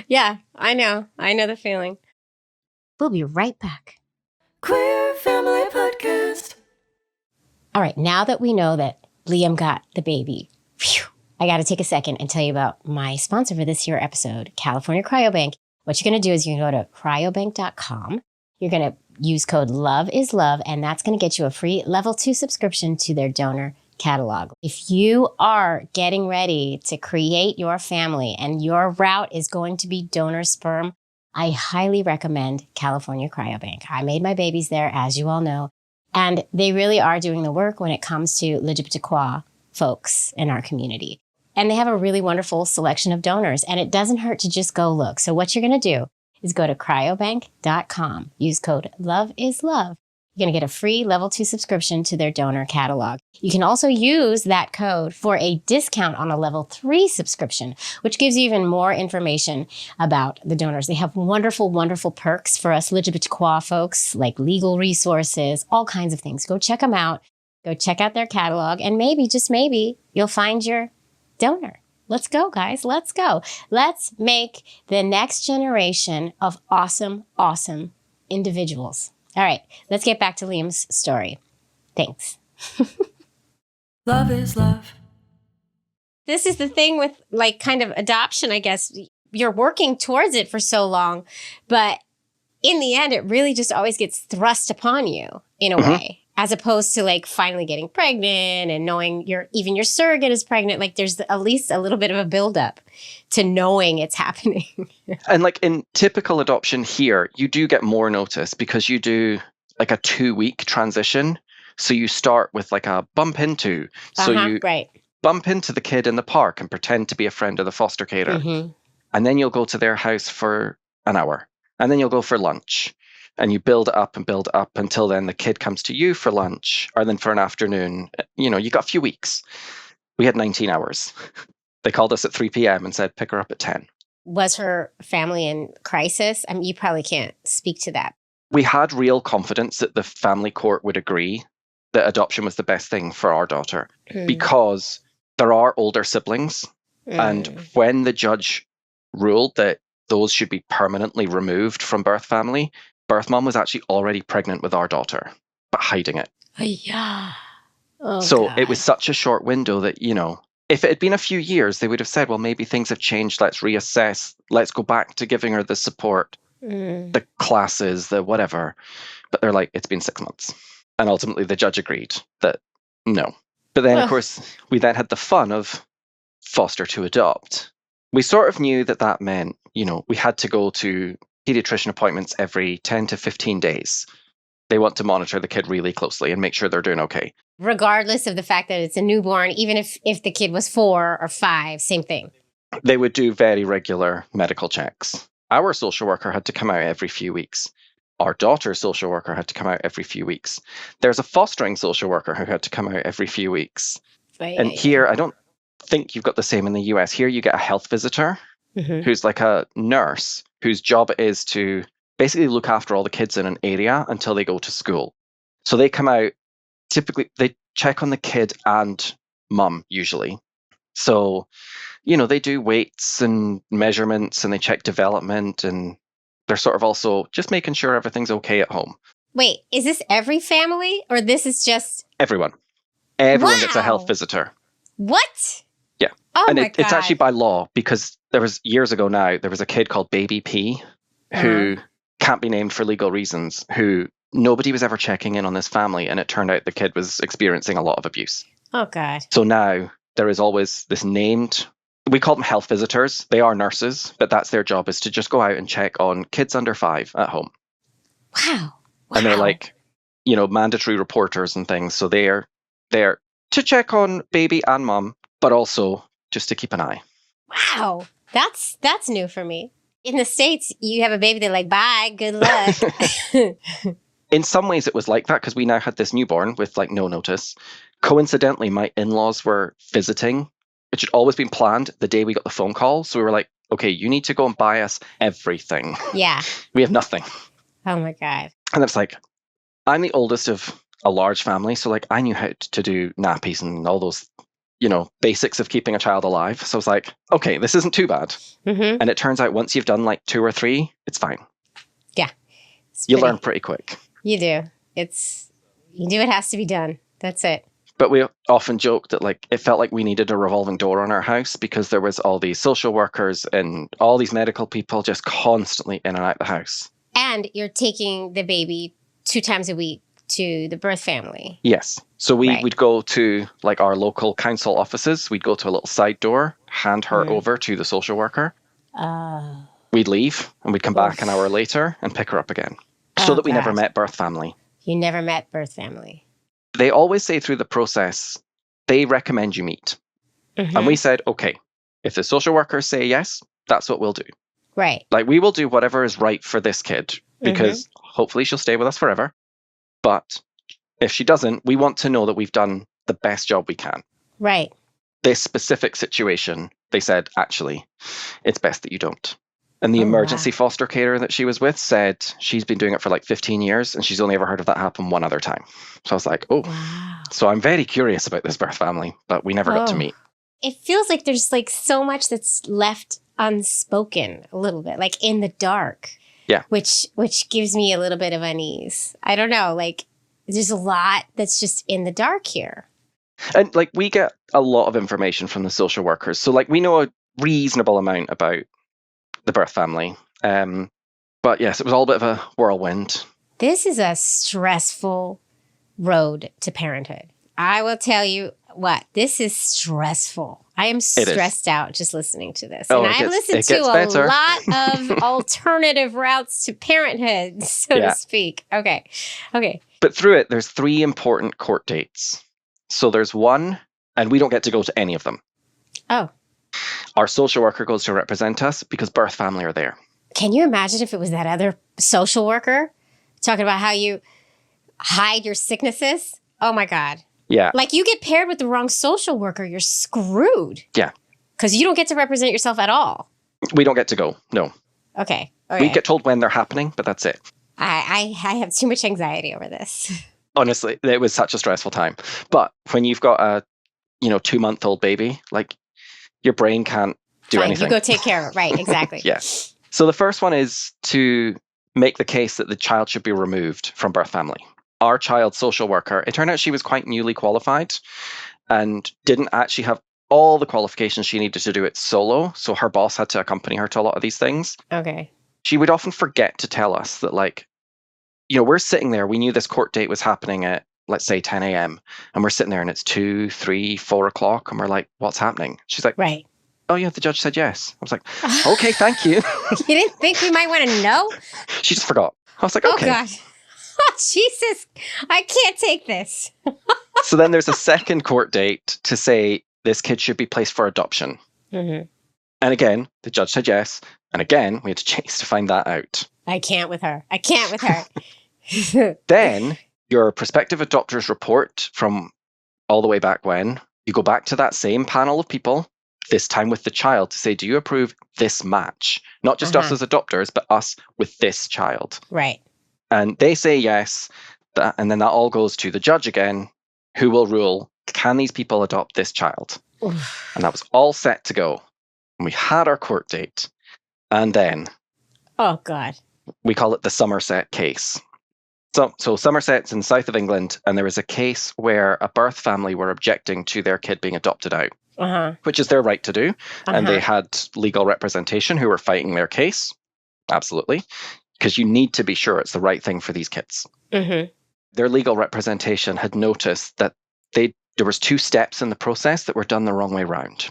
Yeah, I know. I know the feeling. We'll be right back. Queer Family Podcast. All right, now that we know that Liam got the baby, I got to take a second and tell you about my sponsor for this here episode, California Cryobank. What you're going to do is you're going to go to cryobank.com. You're going to use code LOVEISLOVE, and that's going to get you a free level 2 subscription to their donor catalog. If you are getting ready to create your family and your route is going to be donor sperm, I highly recommend California Cryobank. I made my babies there, as you all know, and they really are doing the work when it comes to LGBTQIA folks in our community. And they have a really wonderful selection of donors, and it doesn't hurt to just go look. So what you're going to do is go to cryobank.com. Use code LOVEISLOVE. You're going to get a free level 2 subscription to their donor catalog. You can also use that code for a discount on a level 3 subscription, which gives you even more information about the donors. They have wonderful, wonderful perks for us LGBTQIA folks, like legal resources, all kinds of things. Go check them out. Go check out their catalog, and maybe, just maybe, you'll find your donor. Let's go, guys. Let's go. Let's make the next generation of awesome, awesome individuals. All right, let's get back to Liam's story. Thanks. Love is love. This is the thing with like kind of adoption, I guess. You're working towards it for so long, but in the end, it really just always gets thrust upon you in a way, as opposed to like finally getting pregnant and knowing even your surrogate is pregnant. Like there's at least a little bit of a buildup to knowing it's happening. And like in typical adoption here, you do get more notice because you do like a 2-week transition. So you start with like a bump into. So you bump into the kid in the park and pretend to be a friend of the foster carer. And then you'll go to their house for an hour. And then you'll go for lunch. And you build up until then the kid comes to you for lunch or then for an afternoon. You know, you got a few weeks. We had 19 hours. They called us at 3 p.m. and said, pick her up at 10. Was her family in crisis? I mean, you probably can't speak to that. We had real confidence that the family court would agree that adoption was the best thing for our daughter because there are older siblings. And when the judge ruled that those should be permanently removed from birth family, birth mom was actually already pregnant with our daughter, but hiding it. Yeah. Oh, so God. It was such a short window that, you know, if it had been a few years, they would have said, well, maybe things have changed. Let's reassess. Let's go back to giving her the support, the classes, the whatever. But they're like, it's been 6 months. And ultimately the judge agreed that no. But then, of course, we then had the fun of foster to adopt. We sort of knew that meant, you know, we had to go to pediatrician appointments every 10 to 15 days. They want to monitor the kid really closely and make sure they're doing okay. Regardless of the fact that it's a newborn, even if the kid was 4 or 5, same thing. They would do very regular medical checks. Our social worker had to come out every few weeks. Our daughter's social worker had to come out every few weeks. There's a fostering social worker who had to come out every few weeks. And here, I don't think you've got the same in the US. Here you get a health visitor who's like a nurse whose job it is to basically look after all the kids in an area until they go to school. So they come out, typically they check on the kid and mum usually. So, you know, they do weights and measurements and they check development and they're sort of also just making sure everything's okay at home. Wait, is this every family or this is just... Everyone. Everyone gets a health visitor. What? Yeah. Oh and my God. It's actually by law because there was years ago now, there was a kid called Baby P who can't be named for legal reasons, who nobody was ever checking in on this family. And it turned out the kid was experiencing a lot of abuse. Oh, God. So now there is always this named, we call them health visitors. They are nurses, but that's their job, is to just go out and check on kids under 5 at home. Wow. And they're like, you know, mandatory reporters and things. So they're there to check on baby and mom, but also just to keep an eye. Wow. That's new for me. In the States, you have a baby, they're like, bye, good luck. In some ways it was like that because we now had this newborn with like no notice. Coincidentally, my in-laws were visiting, which had always been planned the day we got the phone call. So we were like, okay, you need to go and buy us everything. Yeah. We have nothing. Oh my God. And it's like, I'm the oldest of a large family. So like I knew how to do nappies and all those, you know, basics of keeping a child alive. So I was like, okay, this isn't too bad. And it turns out once you've done like 2 or 3, it's fine. Yeah. You learn pretty quick. You do. You do what has to be done. That's it. But we often joke that like it felt like we needed a revolving door on our house because there was all these social workers and all these medical people just constantly in and out the house. And you're taking the baby 2 times a week to the birth family. Yes. So we Right. would go to like our local council offices. We'd go to a little side door, hand her over to the social worker. We'd leave and we'd come back an hour later and pick her up again. So that we never met birth family. You never met birth family. They always say through the process, they recommend you meet. And we said, okay, if the social workers say yes, that's what we'll do. Right. Like we will do whatever is right for this kid because hopefully she'll stay with us forever. But if she doesn't, we want to know that we've done the best job we can. Right. This specific situation, they said, actually, it's best that you don't. And the emergency foster carer that she was with said she's been doing it for like 15 years and she's only ever heard of that happen one other time. So I was like, oh, Wow. So I'm very curious about this birth family, but we never got to meet. It feels like there's like so much that's left unspoken a little bit, like in the dark. Yeah. Which gives me a little bit of unease. I don't know, like there's a lot that's just in the dark here. And like we get a lot of information from the social workers. So like we know a reasonable amount about the birth family. But yes, it was all a bit of a whirlwind. This is a stressful road to parenthood. I will tell you what, this is stressful. I am stressed out just listening to this. And I've listened to a lot of alternative routes to parenthood, so to speak. Okay. But through it, there's 3 important court dates. So there's one, and we don't get to go to any of them. Oh. Our social worker goes to represent us because birth family are there. Can you imagine if it was that other social worker talking about how you hide your sicknesses? Oh my God. Yeah. Like you get paired with the wrong social worker, you're screwed. Yeah. Because you don't get to represent yourself at all. We don't get to go. No. Okay. We get told when they're happening, but that's it. I have too much anxiety over this. Honestly, it was such a stressful time. But when you've got a, 2-month-old baby, like your brain can't do anything. You go take care of it. Right. Exactly. Yeah. So the first one is to make the case that the child should be removed from birth family. Our child's social worker, it turned out she was quite newly qualified and didn't actually have all the qualifications she needed to do it solo. So her boss had to accompany her to a lot of these things. Okay. She would often forget to tell us that, like, we're sitting there. We knew this court date was happening at, let's say, 10 a.m. And we're sitting there and it's 2, 3, 4 o'clock. And we're like, what's happening? She's like, right. Oh, yeah, the judge said yes. I was like, okay, thank you. You didn't think we might want to know? She just forgot. I was like, okay. Oh, God. Oh, Jesus. I can't take this. So then there's a second court date to say this kid should be placed for adoption. Mm-hmm. And again, the judge said yes. And again, we had to chase to find that out. I can't with her. Then your prospective adopter's report from all the way back when, you go back to that same panel of people, this time with the child, to say, do you approve this match? Not just us as adopters, but us with this child. Right. And they say yes. And then that all goes to the judge again, who will rule, can these people adopt this child? Oof. And that was all set to go. And we had our court date. And then... Oh, God. We call it the Somerset case. So Somerset's in the south of England, and there was a case where a birth family were objecting to their kid being adopted out, which is their right to do. And they had legal representation who were fighting their case. Absolutely. Because you need to be sure it's the right thing for these kids. Mm-hmm. Their legal representation had noticed that there was 2 steps in the process that were done the wrong way round.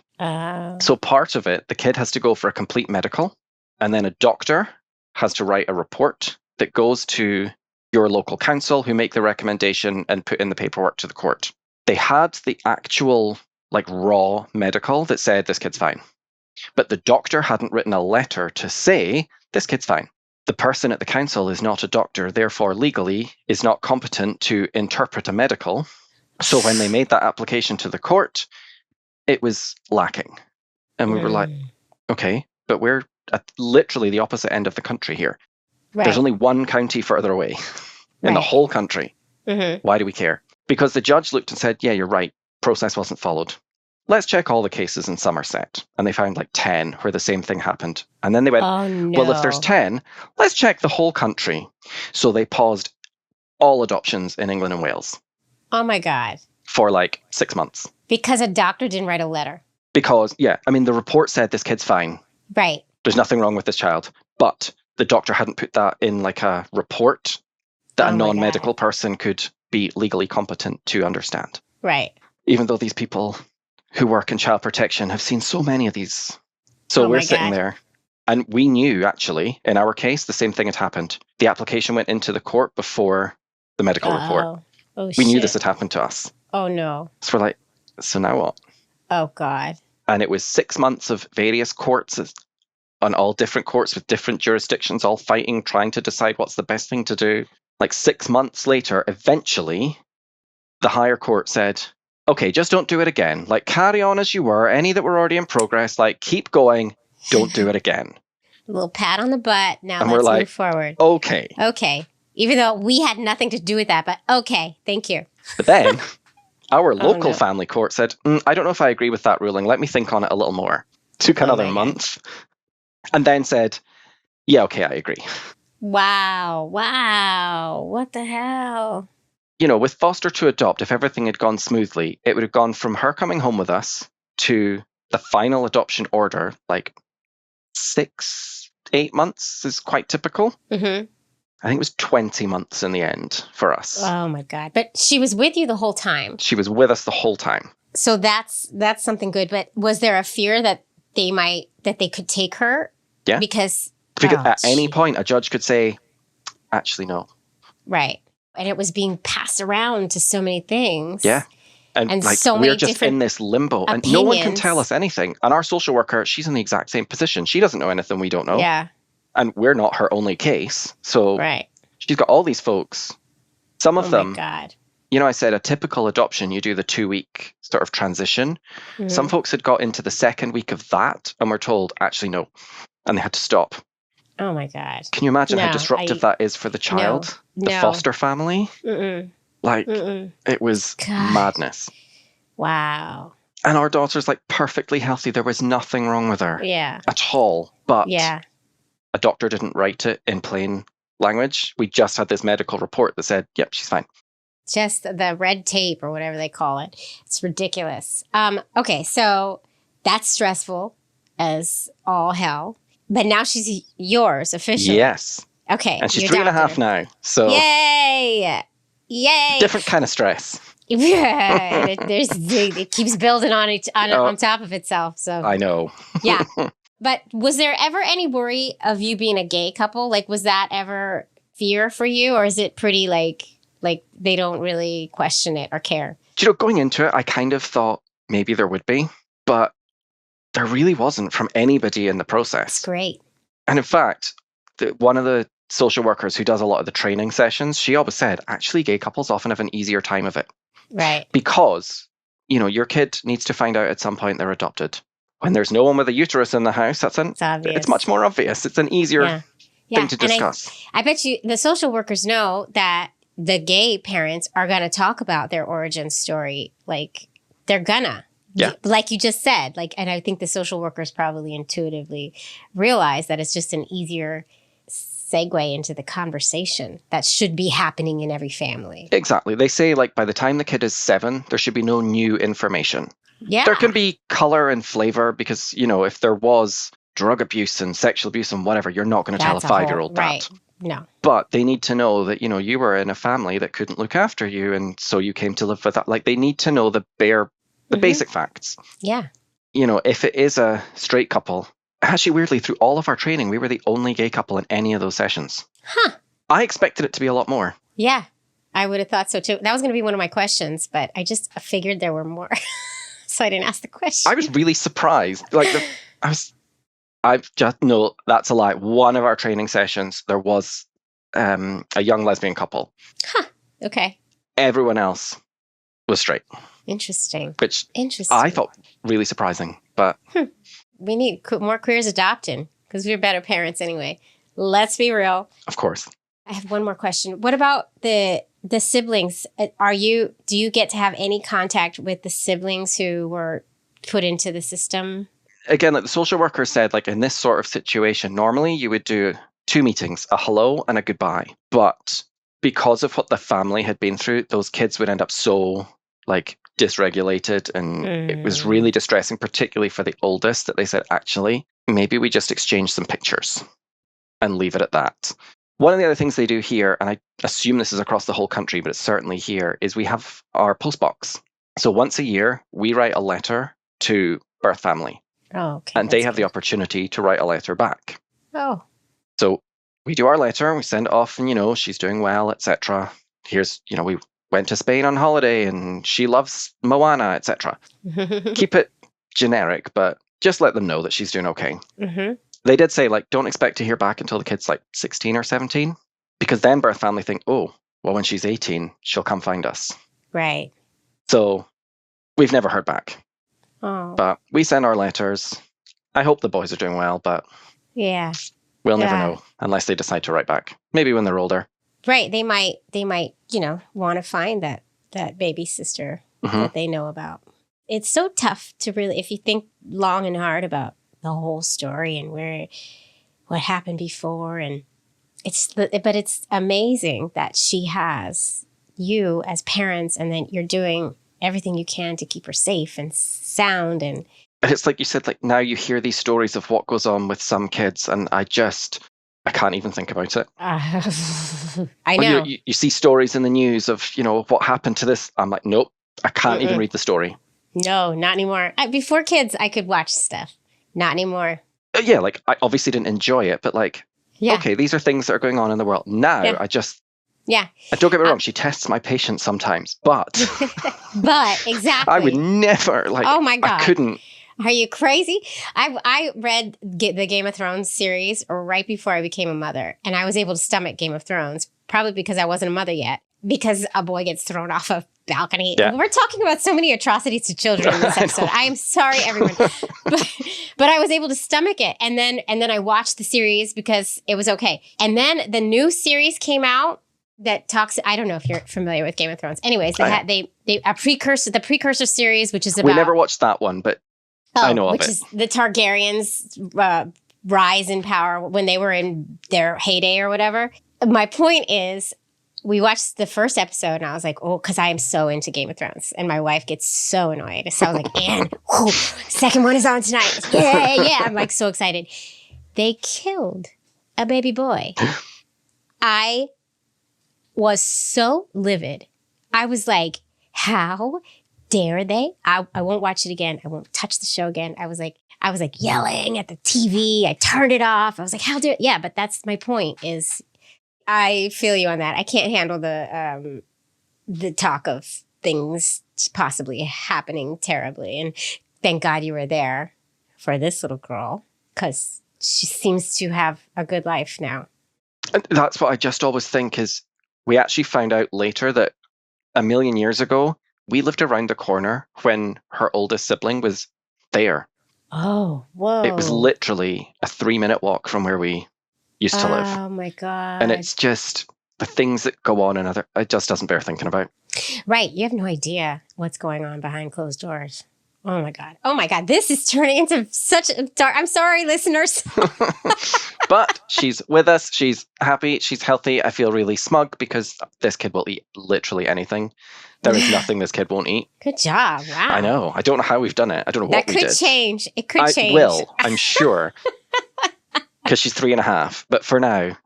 So part of it, the kid has to go for a complete medical, and then a doctor has to write a report that goes to your local council who make the recommendation and put in the paperwork to the court. They had the actual, raw medical that said this kid's fine. But the doctor hadn't written a letter to say this kid's fine. The person at the council is not a doctor, therefore legally is not competent to interpret a medical. So when they made that application to the court, it was lacking. And we were like, okay, but we're at literally the opposite end of the country here. Right. There's only one county further away in the whole country. Mm-hmm. Why do we care? Because the judge looked and said, yeah, you're right. Process wasn't followed. Let's check all the cases in Somerset. And they found 10 where the same thing happened. And then they went, well, if there's 10, let's check the whole country. So they paused all adoptions in England and Wales. Oh, my God. for like 6 months. Because a doctor didn't write a letter. Because, yeah, I mean, the report said this kid's fine. Right. There's nothing wrong with this child. But the doctor hadn't put that in like a report that a non-medical person could be legally competent to understand. Right. Even though these people who work in child protection have seen so many of these. So we're sitting there. And we knew, actually, in our case, the same thing had happened. The application went into the court before the medical report. Oh, we knew this had happened to us. Oh, no. So we're like, so now what? Oh, God. And it was 6 months of various courts on all different courts with different jurisdictions, all fighting, trying to decide what's the best thing to do. Like 6 months later, eventually, the higher court said, okay, just don't do it again. Like, carry on as you were. Any that were already in progress, like, keep going. Don't do it again. A little pat on the butt. Now and let's we're like, move forward. Okay. Okay. Even though we had nothing to do with that, but okay, thank you. But then our local family court said, I don't know if I agree with that ruling. Let me think on it a little more. Took another month. And then said, yeah, okay, I agree. Wow. What the hell? You know, with foster to adopt, if everything had gone smoothly, it would have gone from her coming home with us to the final adoption order, like 6-8 months is quite typical. Mm-hmm. I think it was 20 months in the end for us. Oh my God. But she was with you the whole time. She was with us the whole time. So that's something good. But was there a fear that they could take her? Yeah. Because at any point, a judge could say, actually, no. Right. And it was being passed around to so many things. Yeah. And like, so we're just in this limbo opinions. And no one can tell us anything. And our social worker, she's in the exact same position. She doesn't know anything we don't know. Yeah. And we're not her only case. So she's got all these folks. Some of them, God. You know, I said a typical adoption, you do the 2-week sort of transition. Mm-hmm. Some folks had got into the second week of that and were told, actually, no. And they had to stop. Oh, my God. Can you imagine how disruptive that is for the child? The foster family? Mm-mm. Like, it was madness. Wow. And our daughter's like perfectly healthy. There was nothing wrong with her. Yeah. At all. But a doctor didn't write it in plain language. We just had this medical report that said, yep, she's fine. Just the red tape or whatever they call it. It's ridiculous. Okay, so that's stressful as all hell. But now she's yours officially. Yes. Okay. And she's 3.5 now. So Yay! Different kind of stress. Yeah. It keeps building on top of itself. So I know. Yeah. But was there ever any worry of you being a gay couple? Like, was that ever fear for you? Or is it pretty like they don't really question it or care? You know, going into it, I kind of thought maybe there would be, but there really wasn't from anybody in the process. That's great. And in fact, one of the social workers who does a lot of the training sessions, she always said, actually, gay couples often have an easier time of it. Right. Because, you know, your kid needs to find out at some point they're adopted. When there's no one with a uterus in the house, it's much more obvious. It's an easier thing to discuss. I bet you the social workers know that the gay parents are going to talk about their origin story. Like, they're gonna. Yeah. Like you just said. And I think the social workers probably intuitively realize that it's just an easier segue into the conversation that should be happening in every family. Exactly. They say, like, by the time the kid is 7, there should be no new information. Yeah. There can be color and flavor because, you know, if there was drug abuse and sexual abuse and whatever, you're not going to tell a 5-year-old that. Right. No. But they need to know that, you know, you were in a family that couldn't look after you. And so you came to live with that. Like, they need to know the basic facts. Yeah. You know, if it is a straight couple, actually, weirdly, through all of our training, we were the only gay couple in any of those sessions. Huh. I expected it to be a lot more. Yeah. I would have thought so too. That was going to be one of my questions, but I just figured there were more. So I didn't ask the question. I was really surprised. No, that's a lie. One of our training sessions, there was a young lesbian couple. Huh. Okay. Everyone else was straight. Interesting. Which I thought really surprising, but... We need more queers adopting because we're better parents anyway. Let's be real. Of course. I have one more question. What about the siblings? Do you get to have any contact with the siblings who were put into the system? Again, like the social worker said, like in this sort of situation, normally you would do 2 meetings, a hello and a goodbye. But because of what the family had been through, those kids would end up so like dysregulated, and it was really distressing, particularly for the oldest, that they said, actually, maybe we just exchange some pictures and leave it at that. One of the other things they do here, and I assume this is across the whole country, but it's certainly here, is we have our postbox. So once a year, we write a letter to birth family. Oh, okay. And they have the opportunity to write a letter back. Oh. So we do our letter, we send it off, and, she's doing well, etc. Here's, we went to Spain on holiday, and she loves Moana, etc. Keep it generic, but just let them know that she's doing okay. Mm-hmm. They did say, don't expect to hear back until the kid's 16 or 17, because then birth family think, oh, well, when she's 18, she'll come find us. Right. So we've never heard back. Oh. But we send our letters. I hope the boys are doing well, but yeah, we'll never know unless they decide to write back. Maybe when they're older. Right. They might, want to find that baby sister that they know about. It's so tough to really, if you think long and hard about the whole story and what happened before, and but it's amazing that she has you as parents, and then you're doing everything you can to keep her safe and sound. And it's like you said, now you hear these stories of what goes on with some kids, and I can't even think about it. I know. You see stories in the news of, what happened to this. I'm like, nope, I can't even read the story. No, not anymore. Before kids, I could watch stuff. Not anymore. Yeah, I obviously didn't enjoy it, but okay, these are things that are going on in the world. Now, I just... Yeah. And don't get me wrong, she tests my patience sometimes, but... But, exactly. I would never, oh my God. I couldn't... Are you crazy? I read the Game of Thrones series right before I became a mother, and I was able to stomach Game of Thrones, probably because I wasn't a mother yet, because a boy gets thrown off a balcony. Yeah. We're talking about so many atrocities to children in this episode. I am sorry, everyone. but I was able to stomach it. And then I watched the series because it was okay. And then the new series came out that talks, I don't know if you're familiar with Game of Thrones. Anyways, the precursor series, which is about... We never watched that one, but I know of it. Which is the Targaryens' rise in power when they were in their heyday or whatever. My point is, we watched the first episode and I was like, because I am so into Game of Thrones. And my wife gets so annoyed. So I was like, Anne, second one is on tonight. Yeah. I'm so excited. They killed a baby boy. I was so livid. I was like, how dare they? I won't watch it again. I won't touch the show again. I was yelling at the TV. I turned it off. I was like, how dare... Yeah, but that's my point is... I feel you on that. I can't handle the talk of things possibly happening terribly. And thank God you were there for this little girl, because she seems to have a good life now. And that's what I just always think is we actually found out later that 1,000,000 years ago, we lived around the corner when her oldest sibling was there. Oh, whoa. It was literally a 3-minute walk from where we used to live. Oh my God. And it's just the things that go on it just doesn't bear thinking about. Right. You have no idea what's going on behind closed doors. Oh my God. Oh my God. This is turning into such a dark... I'm sorry, listeners. But she's with us. She's happy. She's healthy. I feel really smug because this kid will eat literally anything. There is nothing this kid won't eat. Good job. Wow. I know. I don't know how we've done it. I don't know what we did. That could change. It could change. It will, I'm sure. Because she's 3.5. But for now,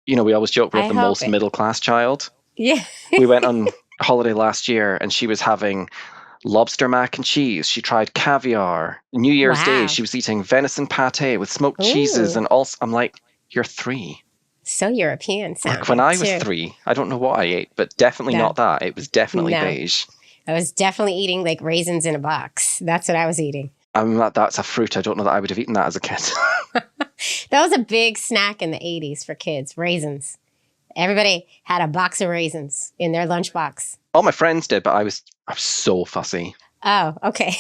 we always joke we have the most middle-class child. Yeah. We went on holiday last year and she was having lobster mac and cheese. She tried caviar. New Year's Day, she was eating venison pate with smoked cheeses and all. I'm like, you're 3. So European sounding. When I was 3, I don't know what I ate, but definitely not that. It was definitely beige. I was definitely eating raisins in a box. That's what I was eating. That's a fruit. I don't know that I would have eaten that as a kid. That was a big snack in the 80s for kids, raisins. Everybody had a box of raisins in their lunchbox. All my friends did, but I was so fussy. Oh, okay.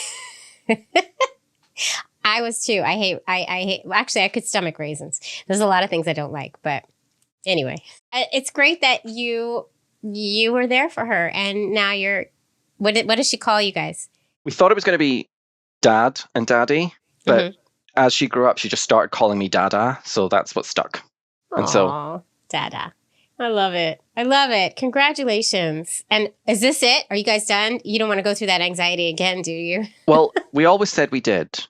I was too. I hate, actually, I could stomach raisins. There's a lot of things I don't like, but anyway. It's great that you were there for her, and now what does she call you guys? We thought it was going to be Dad and Daddy, but as she grew up, she just started calling me Dada, so that's what stuck. And so, Dada. I love it. I love it. Congratulations. And is this it? Are you guys done? You don't want to go through that anxiety again, do you? Well, we always said we did,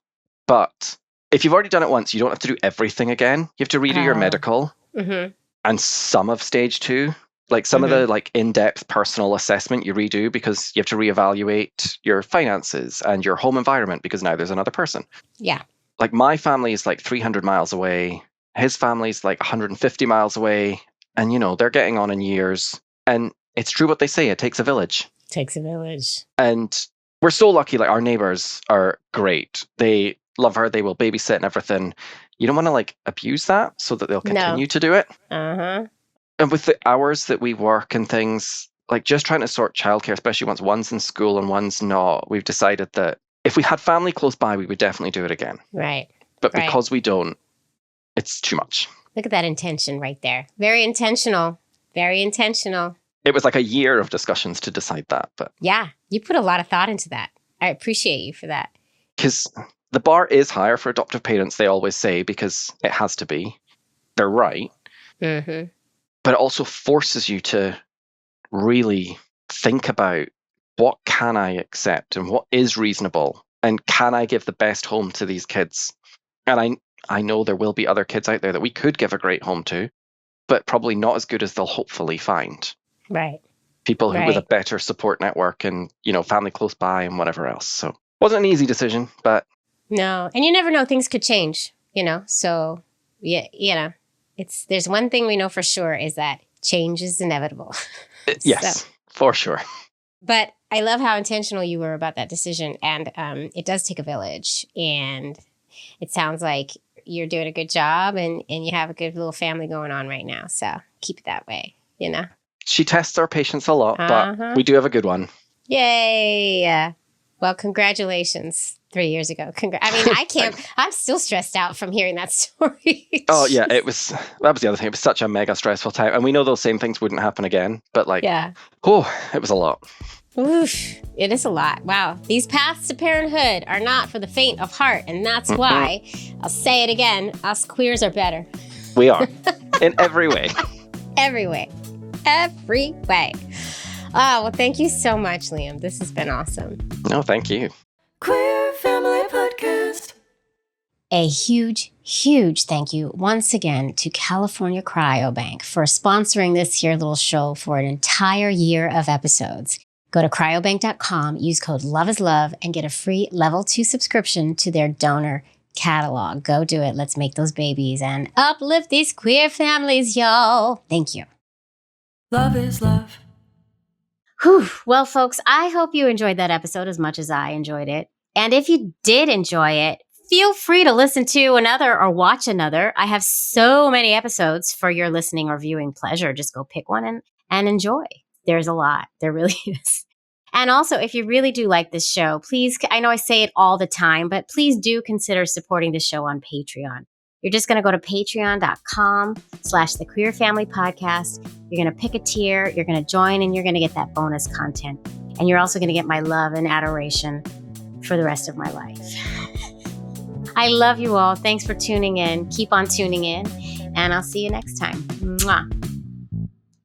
but if you've already done it once, you don't have to do everything again. You have to redo your medical and some of stage 2. Like some of the like in-depth personal assessment you redo because you have to reevaluate your finances and your home environment because now there's another person. Yeah. Like my family is like 300 miles away. His family's like 150 miles away. And, you know, they're getting on in years. And it's true what they say. It takes a village. Takes a village. And we're so lucky. Like our neighbors are great. They love her. They will babysit and everything. You don't want to like abuse that so that they'll continue to do it. Uh-huh. And with the hours that we work and things, like just trying to sort childcare, especially once one's in school and one's not, we've decided that if we had family close by, we would definitely do it again. Right. But because we don't, it's too much. Look at that intention right there. Very intentional. Very intentional. It was like a year of discussions to decide that. But yeah, you put a lot of thought into that. I appreciate you for that. Because the bar is higher for adoptive parents, they always say, because it has to be. They're right. Mm-hmm. But it also forces you to really think about what can I accept and what is reasonable and can I give the best home to these kids? And I know there will be other kids out there that we could give a great home to, but probably not as good as they'll hopefully find. Right. People who with a better support network and, you know, family close by and whatever else. So it wasn't an easy decision, but... No. And you never know, things could change, you know? So, yeah, you know. There's one thing we know for sure is that change is inevitable. Yes, for sure. But I love how intentional you were about that decision. And it does take a village. And it sounds like you're doing a good job and you have a good little family going on right now. So keep it that way, you know? She tests our patience a lot, but we do have a good one. Yay. Well, congratulations. 3 years ago. I mean, I can't, I'm still stressed out from hearing that story. Oh yeah, that was the other thing. It was such a mega stressful time. And we know those same things wouldn't happen again, but like, it was a lot. Oof, it is a lot. Wow. These paths to parenthood are not for the faint of heart. And that's why, I'll say it again, us queers are better. We are. In every way. Every way. Every way. Oh, well, thank you so much, Liam. This has been awesome. No, thank you. Queer Family Podcast. A huge, huge thank you once again to California Cryobank for sponsoring this here little show for an entire year of episodes. Go to cryobank.com, use code LOVEISLOVE, and get a free level 2 subscription to their donor catalog. Go do it. Let's make those babies and uplift these queer families, y'all. Thank you. Love is love. Whew. Well, folks, I hope you enjoyed that episode as much as I enjoyed it. And if you did enjoy it, feel free to listen to another or watch another. I have so many episodes for your listening or viewing pleasure. Just go pick one and enjoy. There's a lot. There really is. And also, if you really do like this show, please, I know I say it all the time, but please do consider supporting the show on Patreon. You're just going to go to patreon.com/The Queer Family Podcast. You're going to pick a tier, you're going to join, and you're going to get that bonus content. And you're also going to get my love and adoration for the rest of my life. I love you all. Thanks for tuning in. Keep on tuning in, and I'll see you next time. Mwah.